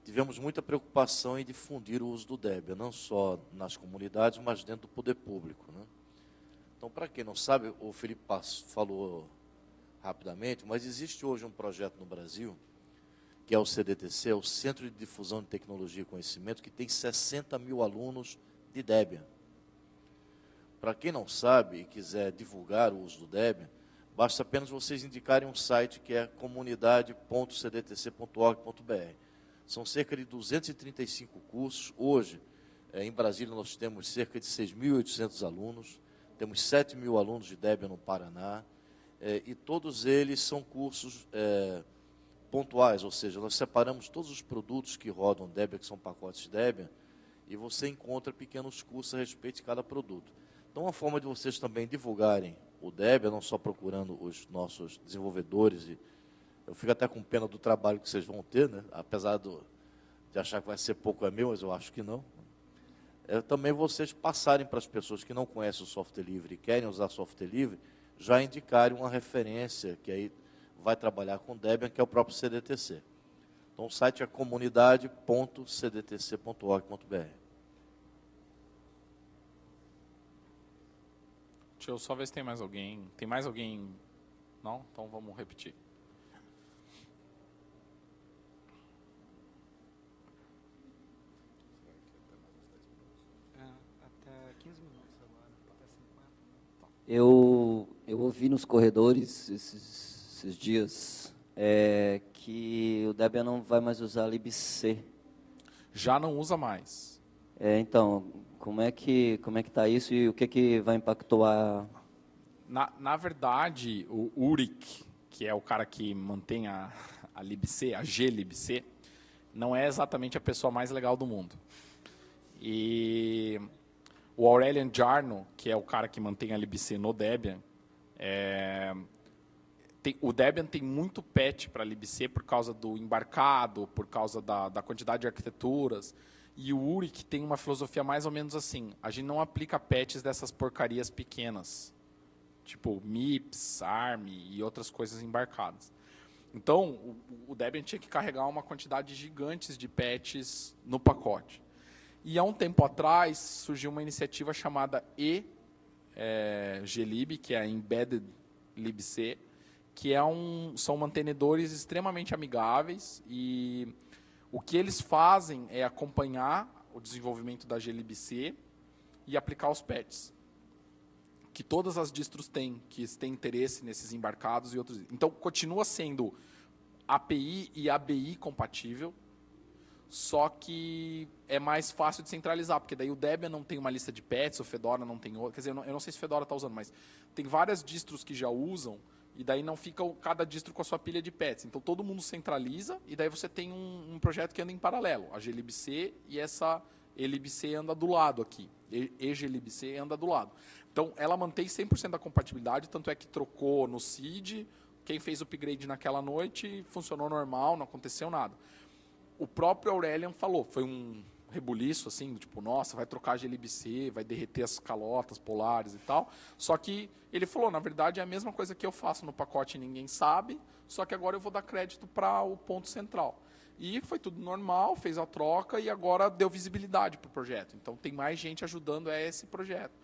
tivemos muita preocupação em difundir o uso do Debian, não só nas comunidades, mas dentro do poder público. Né? Então, para quem não sabe, o Felipe falou rapidamente, mas existe hoje um projeto no Brasil que é o CDTC, é o Centro de Difusão de Tecnologia e Conhecimento, que tem 60 mil alunos de Debian. Para quem não sabe e quiser divulgar o uso do Debian, basta apenas vocês indicarem um site que é comunidade.cdtc.org.br. São cerca de 235 cursos. Hoje, em Brasília, nós temos cerca de 6.800 alunos, temos 7 mil alunos de Debian no Paraná, e todos eles são cursos pontuais, ou seja, nós separamos todos os produtos que rodam Debian, que são pacotes Debian, e você encontra pequenos cursos a respeito de cada produto. Então, uma forma de vocês também divulgarem o Debian, não só procurando os nossos desenvolvedores, e eu fico até com pena do trabalho que vocês vão ter, né? Apesar de achar que vai ser pouco é meu, mas eu acho que não. Também vocês passarem para as pessoas que não conhecem o software livre e querem usar software livre, já indicarem uma referência que aí vai trabalhar com Debian, que é o próprio CDTC. Então, o site é comunidade.cdtc.org.br. Deixa eu só ver se tem mais alguém. Tem mais alguém? Não? Então vamos repetir. Até 15 minutos agora, até 50. Eu ouvi nos corredores esses dias que o Debian não vai mais usar libc. Já não usa mais. Então, como é que está isso e o que vai impactar? Na verdade, o Ulrich, que é o cara que mantém a libc, a glibc, não é exatamente a pessoa mais legal do mundo. E o Aurelian Jarno, que é o cara que mantém a libc no Debian, o Debian tem muito patch para libc por causa do embarcado, por causa da quantidade de arquiteturas. E o Ulrich tem uma filosofia mais ou menos assim: a gente não aplica patches dessas porcarias pequenas, tipo MIPS, ARM e outras coisas embarcadas. Então, o Debian tinha que carregar uma quantidade gigante de patches no pacote. E há um tempo atrás surgiu uma iniciativa chamada glib, que é a Embedded libc, que são mantenedores extremamente amigáveis, e o que eles fazem é acompanhar o desenvolvimento da glibc e aplicar os patches, que todas as distros têm, que têm interesse nesses embarcados e outros. Então, continua sendo API e ABI compatível, só que é mais fácil de centralizar, porque daí o Debian não tem uma lista de patches, o Fedora não tem outra. Quer dizer, eu não sei se o Fedora está usando, mas tem várias distros que já usam, e daí não fica cada distro com a sua pilha de patches. Então, todo mundo centraliza, e daí você tem um projeto que anda em paralelo. A glibc e essa elibc anda do lado aqui. Glibc anda do lado. Então, ela mantém 100% da compatibilidade, tanto é que trocou no seed, quem fez o upgrade naquela noite, funcionou normal, não aconteceu nada. O próprio Aurelian falou, foi um rebuliço, assim, tipo, nossa, vai trocar a glibc, vai derreter as calotas polares e tal. Só que ele falou, na verdade, é a mesma coisa que eu faço no pacote e ninguém sabe, só que agora eu vou dar crédito para o ponto central. E foi tudo normal, fez a troca e agora deu visibilidade para o projeto. Então, tem mais gente ajudando a esse projeto.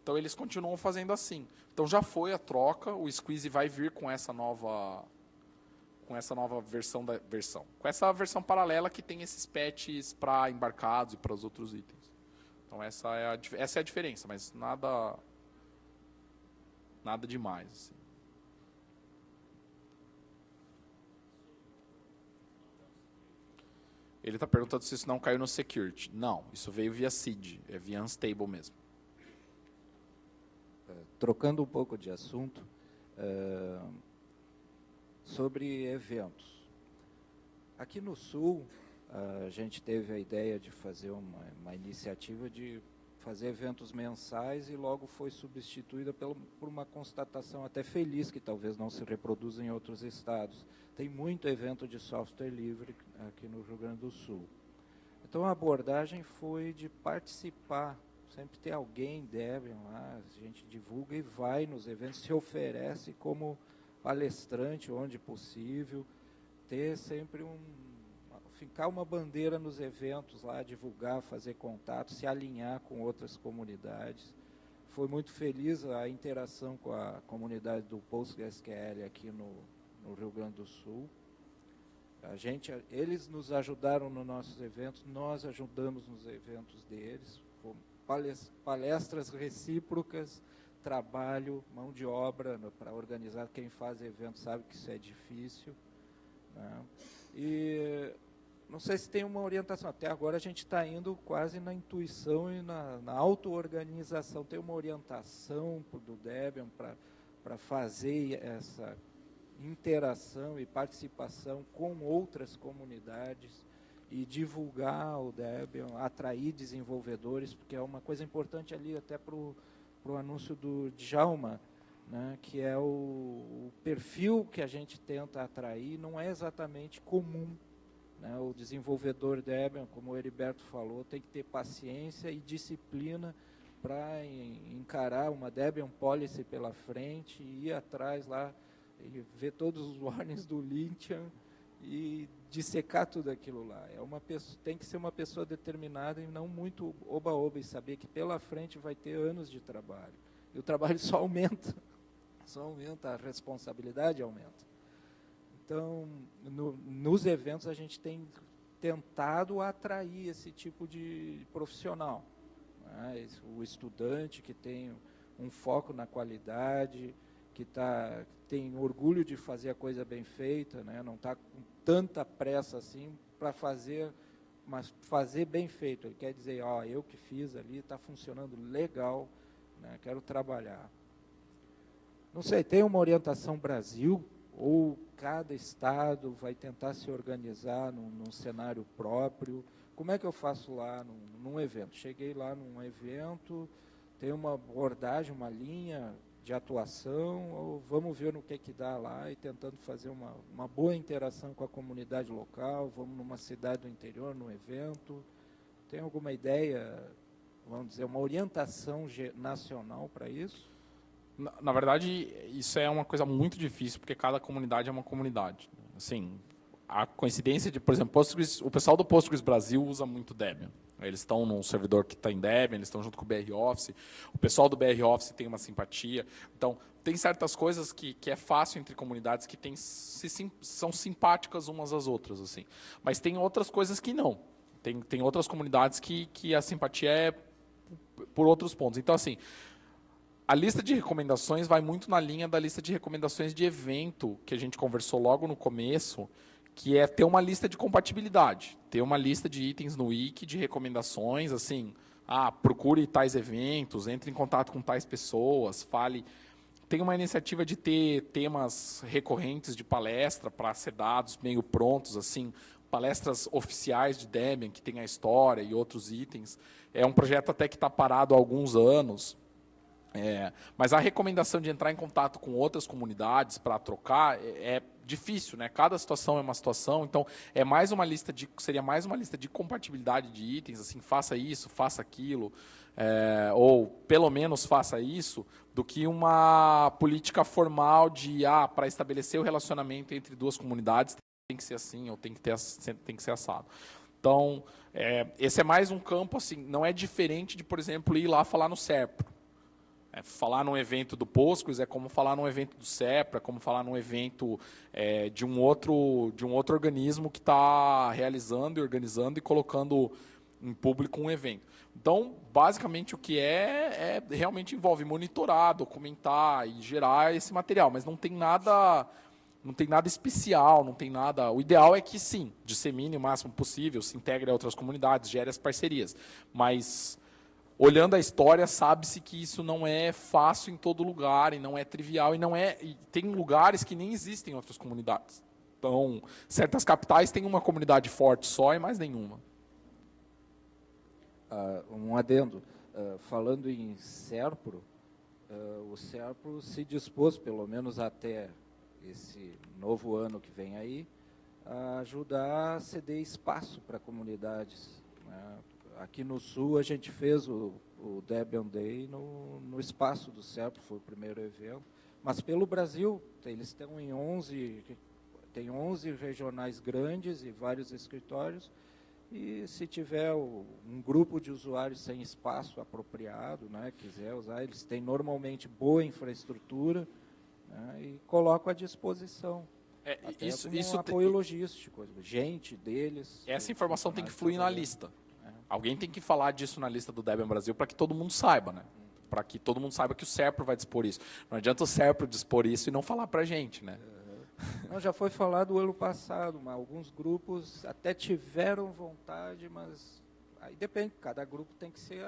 Então, eles continuam fazendo assim. Então, já foi a troca, o Squeeze vai vir com essa nova versão com essa versão paralela que tem esses patches para embarcados e para os outros itens. Então essa é a diferença, mas nada demais. Assim. Ele está perguntando se isso não caiu no security. Não, isso veio via seed, é via unstable mesmo. Trocando um pouco de assunto, sobre eventos. Aqui no Sul, a gente teve a ideia de fazer uma iniciativa de fazer eventos mensais e logo foi substituída por uma constatação até feliz, que talvez não se reproduza em outros estados. Tem muito evento de software livre aqui no Rio Grande do Sul. Então a abordagem foi de participar, sempre ter alguém Debian lá, a gente divulga e vai nos eventos, se oferece como palestrante onde possível, ter sempre ficar uma bandeira nos eventos lá, divulgar, fazer contato, se alinhar com outras comunidades. Foi muito feliz a interação com a comunidade do PostgreSQL aqui no Rio Grande do Sul. Eles nos ajudaram nos nossos eventos, nós ajudamos nos eventos deles, palestras recíprocas, trabalho, mão de obra para organizar. Quem faz evento sabe que isso é difícil, né? E não sei se tem uma orientação. Até agora a gente está indo quase na intuição e na auto-organização. Tem uma orientação do Debian para fazer essa interação e participação com outras comunidades e divulgar o Debian, atrair desenvolvedores, porque é uma coisa importante ali até para o anúncio do Djalma, né, que é o perfil que a gente tenta atrair, não é exatamente comum, né? O desenvolvedor Debian, como o Heriberto falou, tem que ter paciência e disciplina para encarar uma Debian Policy pela frente e ir atrás lá e ver todos os warnings do Lintian e dissecar tudo aquilo lá. Tem que ser uma pessoa determinada e não muito oba-oba, e saber que pela frente vai ter anos de trabalho. E o trabalho só aumenta, a responsabilidade aumenta. Então, nos eventos a gente tem tentado atrair esse tipo de profissional, né? O estudante que tem um foco na qualidade, que tem orgulho de fazer a coisa bem feita, né? Não está com tanta pressa assim para fazer, mas fazer bem feito. Ele quer dizer, eu que fiz ali, está funcionando legal, né? Quero trabalhar. Não sei, tem uma orientação Brasil, ou cada estado vai tentar se organizar num cenário próprio? Como é que eu faço lá num evento? Cheguei lá num evento, tem uma abordagem, uma linha de atuação, ou vamos ver no que dá lá e tentando fazer uma boa interação com a comunidade local, vamos numa cidade do interior, num evento. Tem alguma ideia, vamos dizer, uma orientação nacional para isso? Na verdade, isso é uma coisa muito difícil, porque cada comunidade é uma comunidade. Assim, a coincidência de, por exemplo, o pessoal do Postgres Brasil usa muito Debian. Eles estão num servidor que está em Debian, eles estão junto com o BR Office. O pessoal do BR Office tem uma simpatia. Então, tem certas coisas que é fácil entre comunidades que são simpáticas umas às outras, assim. Mas tem outras coisas que não. Tem outras comunidades que a simpatia é por outros pontos. Então, assim, a lista de recomendações vai muito na linha da lista de recomendações de evento, que a gente conversou logo no começo, que é ter uma lista de compatibilidade, ter uma lista de itens no wiki de recomendações, assim, procure tais eventos, entre em contato com tais pessoas, fale. Tem uma iniciativa de ter temas recorrentes de palestra para ser dados meio prontos, assim, palestras oficiais de Debian, que tem a história e outros itens. É um projeto até que está parado há alguns anos. Mas a recomendação de entrar em contato com outras comunidades para trocar é difícil, né? Cada situação é uma situação, então seria mais uma lista de compatibilidade de itens, assim, faça isso, faça aquilo, ou pelo menos faça isso, do que uma política formal de para estabelecer o relacionamento entre duas comunidades tem que ser assim ou tem que ser assado. Então, esse é mais um campo, assim, não é diferente de, por exemplo, ir lá falar no SERPRO. Falar num evento do Postgres é como falar num evento do CEPRA, é como falar num evento de um outro organismo que está realizando e organizando e colocando em público um evento. Então, basicamente, o que realmente envolve monitorar, documentar e gerar esse material, mas não tem nada especial, não tem nada. O ideal é que sim, dissemine o máximo possível, se integre a outras comunidades, gere as parcerias, mas olhando a história, sabe-se que isso não é fácil em todo lugar, e não é trivial, e tem lugares que nem existem outras comunidades. Então, certas capitais têm uma comunidade forte só e mais nenhuma. Um adendo. Falando em SERPRO, o SERPRO se dispôs, pelo menos até esse novo ano que vem aí, a ajudar a ceder espaço para comunidades, né? Aqui no Sul, a gente fez o Debian Day no espaço do SERPRO, foi o primeiro evento. Mas pelo Brasil, eles estão em 11 regionais grandes e vários escritórios. E se tiver um grupo de usuários sem espaço apropriado, né, quiser usar, eles têm normalmente boa infraestrutura, né, e colocam à disposição. Até isso, como isso um apoio logístico, gente deles. essa informação tem que fluir na lista. É. Alguém tem que falar disso na lista do Debian Brasil para que todo mundo saiba, né? Para que todo mundo saiba que o SERPRO vai dispor isso. Não adianta o SERPRO dispor isso e não falar para a gente, né? Não, já foi falado ano passado, mas alguns grupos até tiveram vontade, mas aí depende, cada grupo tem que se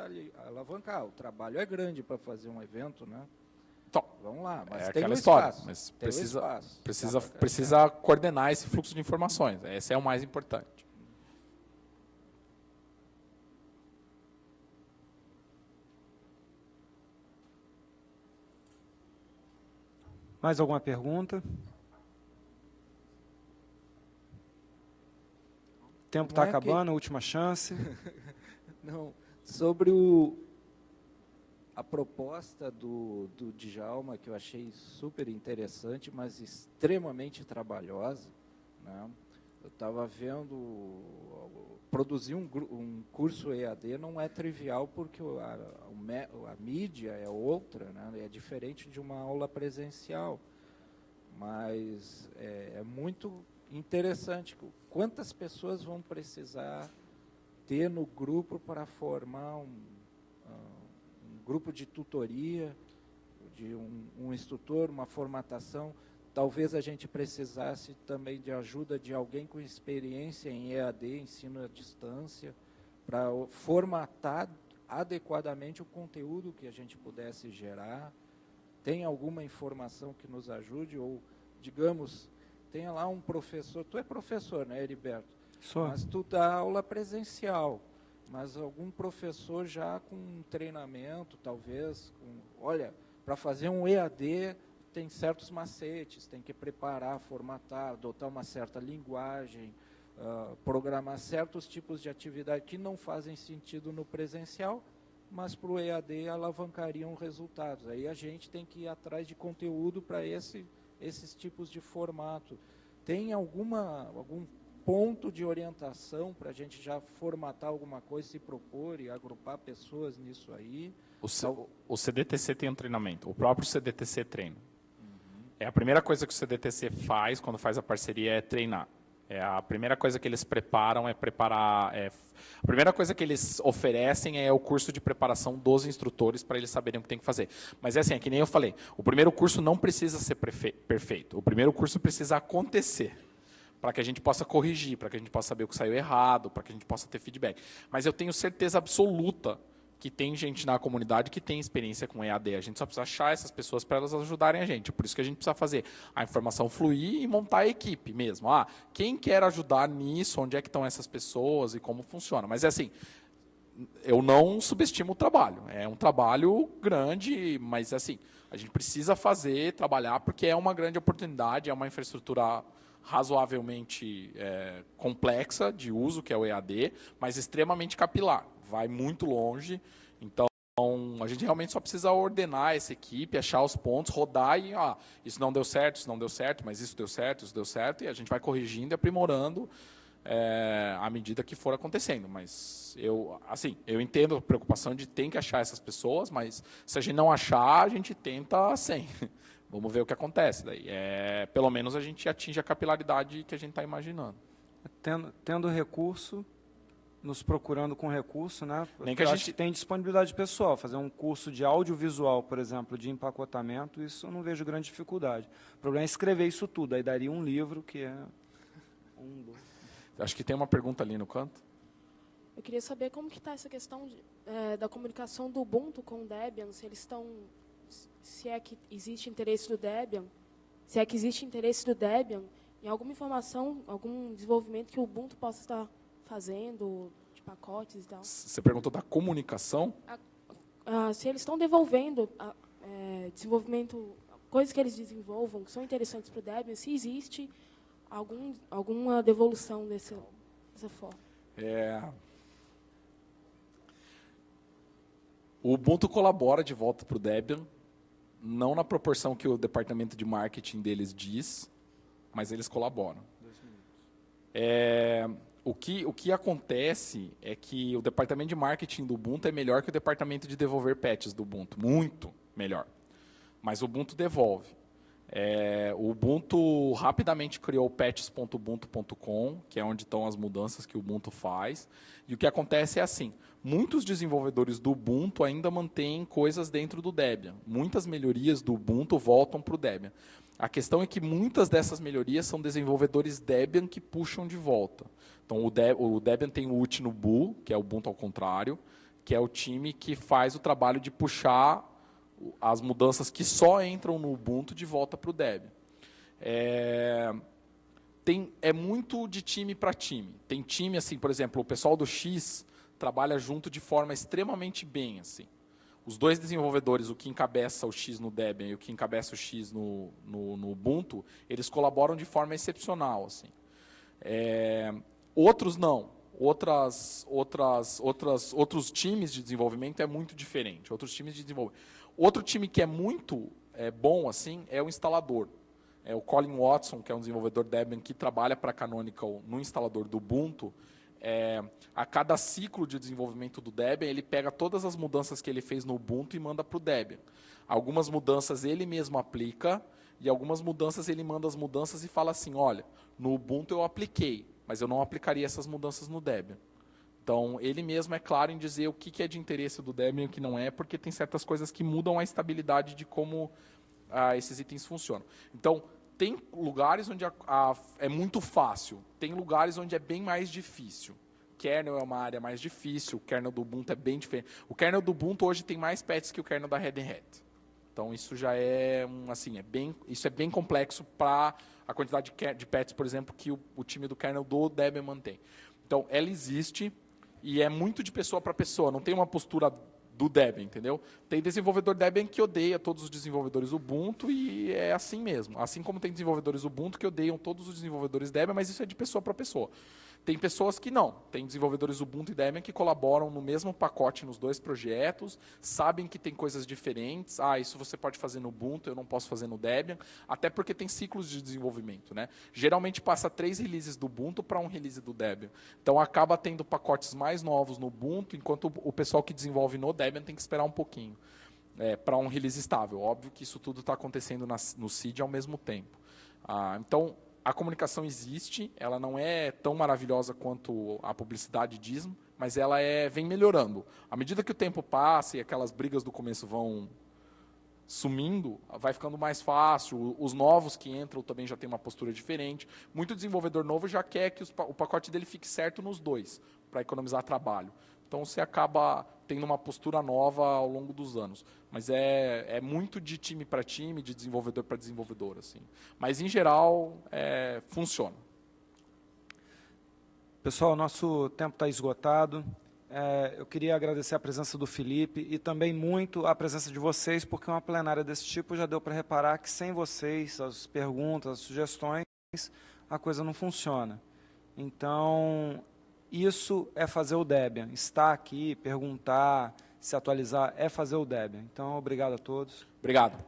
alavancar. O trabalho é grande para fazer um evento, né? Então, vamos lá, mas é tem aquela um história, espaço. mas tem um espaço. precisa coordenar esse fluxo de informações. Esse é o mais importante. Mais alguma pergunta? O tempo está Não é que- acabando, última chance. Não, sobre a proposta do Djalma, que eu achei super interessante, mas extremamente trabalhosa, né? Eu estava vendo, produzir um curso EAD não é trivial, porque a mídia é outra, né? É diferente de uma aula presencial, mas é muito interessante. Quantas pessoas vão precisar ter no grupo para formar um grupo de tutoria, de um instrutor, uma formatação? Talvez a gente precisasse também de ajuda de alguém com experiência em EAD, ensino à distância, para formatar adequadamente o conteúdo que a gente pudesse gerar. Tem alguma informação que nos ajude? Ou, digamos, tenha lá um professor, tu é professor, né, Heriberto? Só. Mas tu dá aula presencial, mas algum professor já com um treinamento, talvez, olha, para fazer um EAD tem certos macetes, tem que preparar, formatar, adotar uma certa linguagem, programar certos tipos de atividade que não fazem sentido no presencial, mas para o EAD alavancariam resultados. Aí a gente tem que ir atrás de conteúdo para esses tipos de formato. Tem algum ponto de orientação para a gente já formatar alguma coisa, se propor e agrupar pessoas nisso aí? O CDTC tem um treinamento, o próprio CDTC treina. A primeira coisa que o CDTC faz quando faz a parceria é treinar. A primeira coisa que eles preparam é preparar... a primeira coisa que eles oferecem é o curso de preparação dos instrutores para eles saberem o que tem que fazer. Mas é assim, é que nem eu falei, o primeiro curso não precisa ser perfeito. O primeiro curso precisa acontecer, para que a gente possa corrigir, para que a gente possa saber o que saiu errado, para que a gente possa ter feedback. Mas eu tenho certeza absoluta que tem gente na comunidade que tem experiência com EAD. A gente só precisa achar essas pessoas para elas ajudarem a gente. Por isso que a gente precisa fazer a informação fluir e montar a equipe mesmo. Quem quer ajudar nisso, onde é que estão essas pessoas e como funciona. Mas é assim, eu não subestimo o trabalho. É um trabalho grande, mas assim, a gente precisa trabalhar, porque é uma grande oportunidade, é uma infraestrutura razoavelmente complexa de uso, que é o EAD, mas extremamente capilar. Vai muito longe, então a gente realmente só precisa ordenar essa equipe, achar os pontos, rodar e isso não deu certo, mas isso deu certo, e a gente vai corrigindo e aprimorando à medida que for acontecendo. Mas eu entendo a preocupação de ter que achar essas pessoas, mas se a gente não achar, a gente tenta sem. Vamos ver o que acontece. Daí pelo menos a gente atinge a capilaridade que a gente está imaginando. Tendo recurso, nos procurando com recurso, né? Nem que a gente tem disponibilidade pessoal. Fazer um curso de audiovisual, por exemplo, de empacotamento, isso eu não vejo grande dificuldade. O problema é escrever isso tudo. Aí daria um livro que é... Acho que tem uma pergunta ali no canto. Eu queria saber como que está essa questão da comunicação do Ubuntu com o Debian, se é que existe interesse do Debian, em alguma informação, algum desenvolvimento que o Ubuntu possa estar fazendo, de pacotes e tal. Você perguntou da comunicação? Se eles estão devolvendo desenvolvimento, coisas que eles desenvolvam, que são interessantes para o Debian, se existe alguma devolução dessa forma. O Ubuntu colabora de volta para o Debian, não na proporção que o departamento de marketing deles diz, mas eles colaboram. O que acontece é que o departamento de marketing do Ubuntu é melhor que o departamento de devolver patches do Ubuntu, muito melhor. Mas o Ubuntu devolve. O Ubuntu rapidamente criou o patches.ubuntu.com, que é onde estão as mudanças que o Ubuntu faz. E o que acontece é assim, muitos desenvolvedores do Ubuntu ainda mantêm coisas dentro do Debian. Muitas melhorias do Ubuntu voltam para o Debian. A questão é que muitas dessas melhorias são desenvolvedores Debian que puxam de volta. Então, o Debian tem o Utnubu, que é o Ubuntu ao contrário, que é o time que faz o trabalho de puxar as mudanças que só entram no Ubuntu de volta para o Debian. É muito de time para time. Tem time, assim, por exemplo, o pessoal do X trabalha junto de forma extremamente bem. Assim. Os dois desenvolvedores, o que encabeça o X no Debian e o que encabeça o X no Ubuntu, eles colaboram de forma excepcional. Assim. Outros não. Outros times de desenvolvimento é muito diferente. Outro time que é muito bom assim é o instalador. O Colin Watson, que é um desenvolvedor Debian que trabalha para a Canonical no instalador do Ubuntu. A cada ciclo de desenvolvimento do Debian, ele pega todas as mudanças que ele fez no Ubuntu e manda para o Debian. Algumas mudanças ele mesmo aplica e algumas mudanças ele manda as mudanças e fala assim, olha, no Ubuntu eu apliquei, mas eu não aplicaria essas mudanças no Debian. Então, ele mesmo é claro em dizer o que é de interesse do Debian e o que não é, porque tem certas coisas que mudam a estabilidade de como esses itens funcionam. Então, tem lugares onde é muito fácil, tem lugares onde é bem mais difícil. Kernel é uma área mais difícil, o kernel do Ubuntu é bem diferente. O kernel do Ubuntu hoje tem mais patches que o kernel da Red Hat. Então, isso já é, isso é bem complexo para a quantidade de patches, por exemplo, que o time do kernel do Debian mantém. Então, ela existe e é muito de pessoa para pessoa, não tem uma postura do Debian, entendeu? Tem desenvolvedor Debian que odeia todos os desenvolvedores Ubuntu e é assim mesmo. Assim como tem desenvolvedores Ubuntu que odeiam todos os desenvolvedores Debian, mas isso é de pessoa para pessoa. Tem pessoas que não. Tem desenvolvedores Ubuntu e Debian que colaboram no mesmo pacote nos dois projetos, sabem que tem coisas diferentes. Isso você pode fazer no Ubuntu, eu não posso fazer no Debian. Até porque tem ciclos de desenvolvimento, né? Geralmente passa 3 releases do Ubuntu para um release do Debian. Então acaba tendo pacotes mais novos no Ubuntu, enquanto o pessoal que desenvolve no Debian tem que esperar um pouquinho para um release estável. Óbvio que isso tudo está acontecendo no seed ao mesmo tempo. Então, a comunicação existe, ela não é tão maravilhosa quanto a publicidade diz, mas ela vem melhorando. À medida que o tempo passa e aquelas brigas do começo vão sumindo, vai ficando mais fácil. Os novos que entram também já têm uma postura diferente. Muito desenvolvedor novo já quer que o pacote dele fique certo nos dois, para economizar trabalho. Então, você acaba tendo uma postura nova ao longo dos anos. Mas é muito de time para time, de desenvolvedor para desenvolvedor. Assim. Mas, em geral, funciona. Pessoal, nosso tempo está esgotado. Eu queria agradecer a presença do Felipe e também muito a presença de vocês, porque uma plenária desse tipo já deu para reparar que sem vocês, as perguntas, as sugestões, a coisa não funciona. Então, isso é fazer o Debian. Estar aqui, perguntar, se atualizar, é fazer o Debian. Então, obrigado a todos. Obrigado.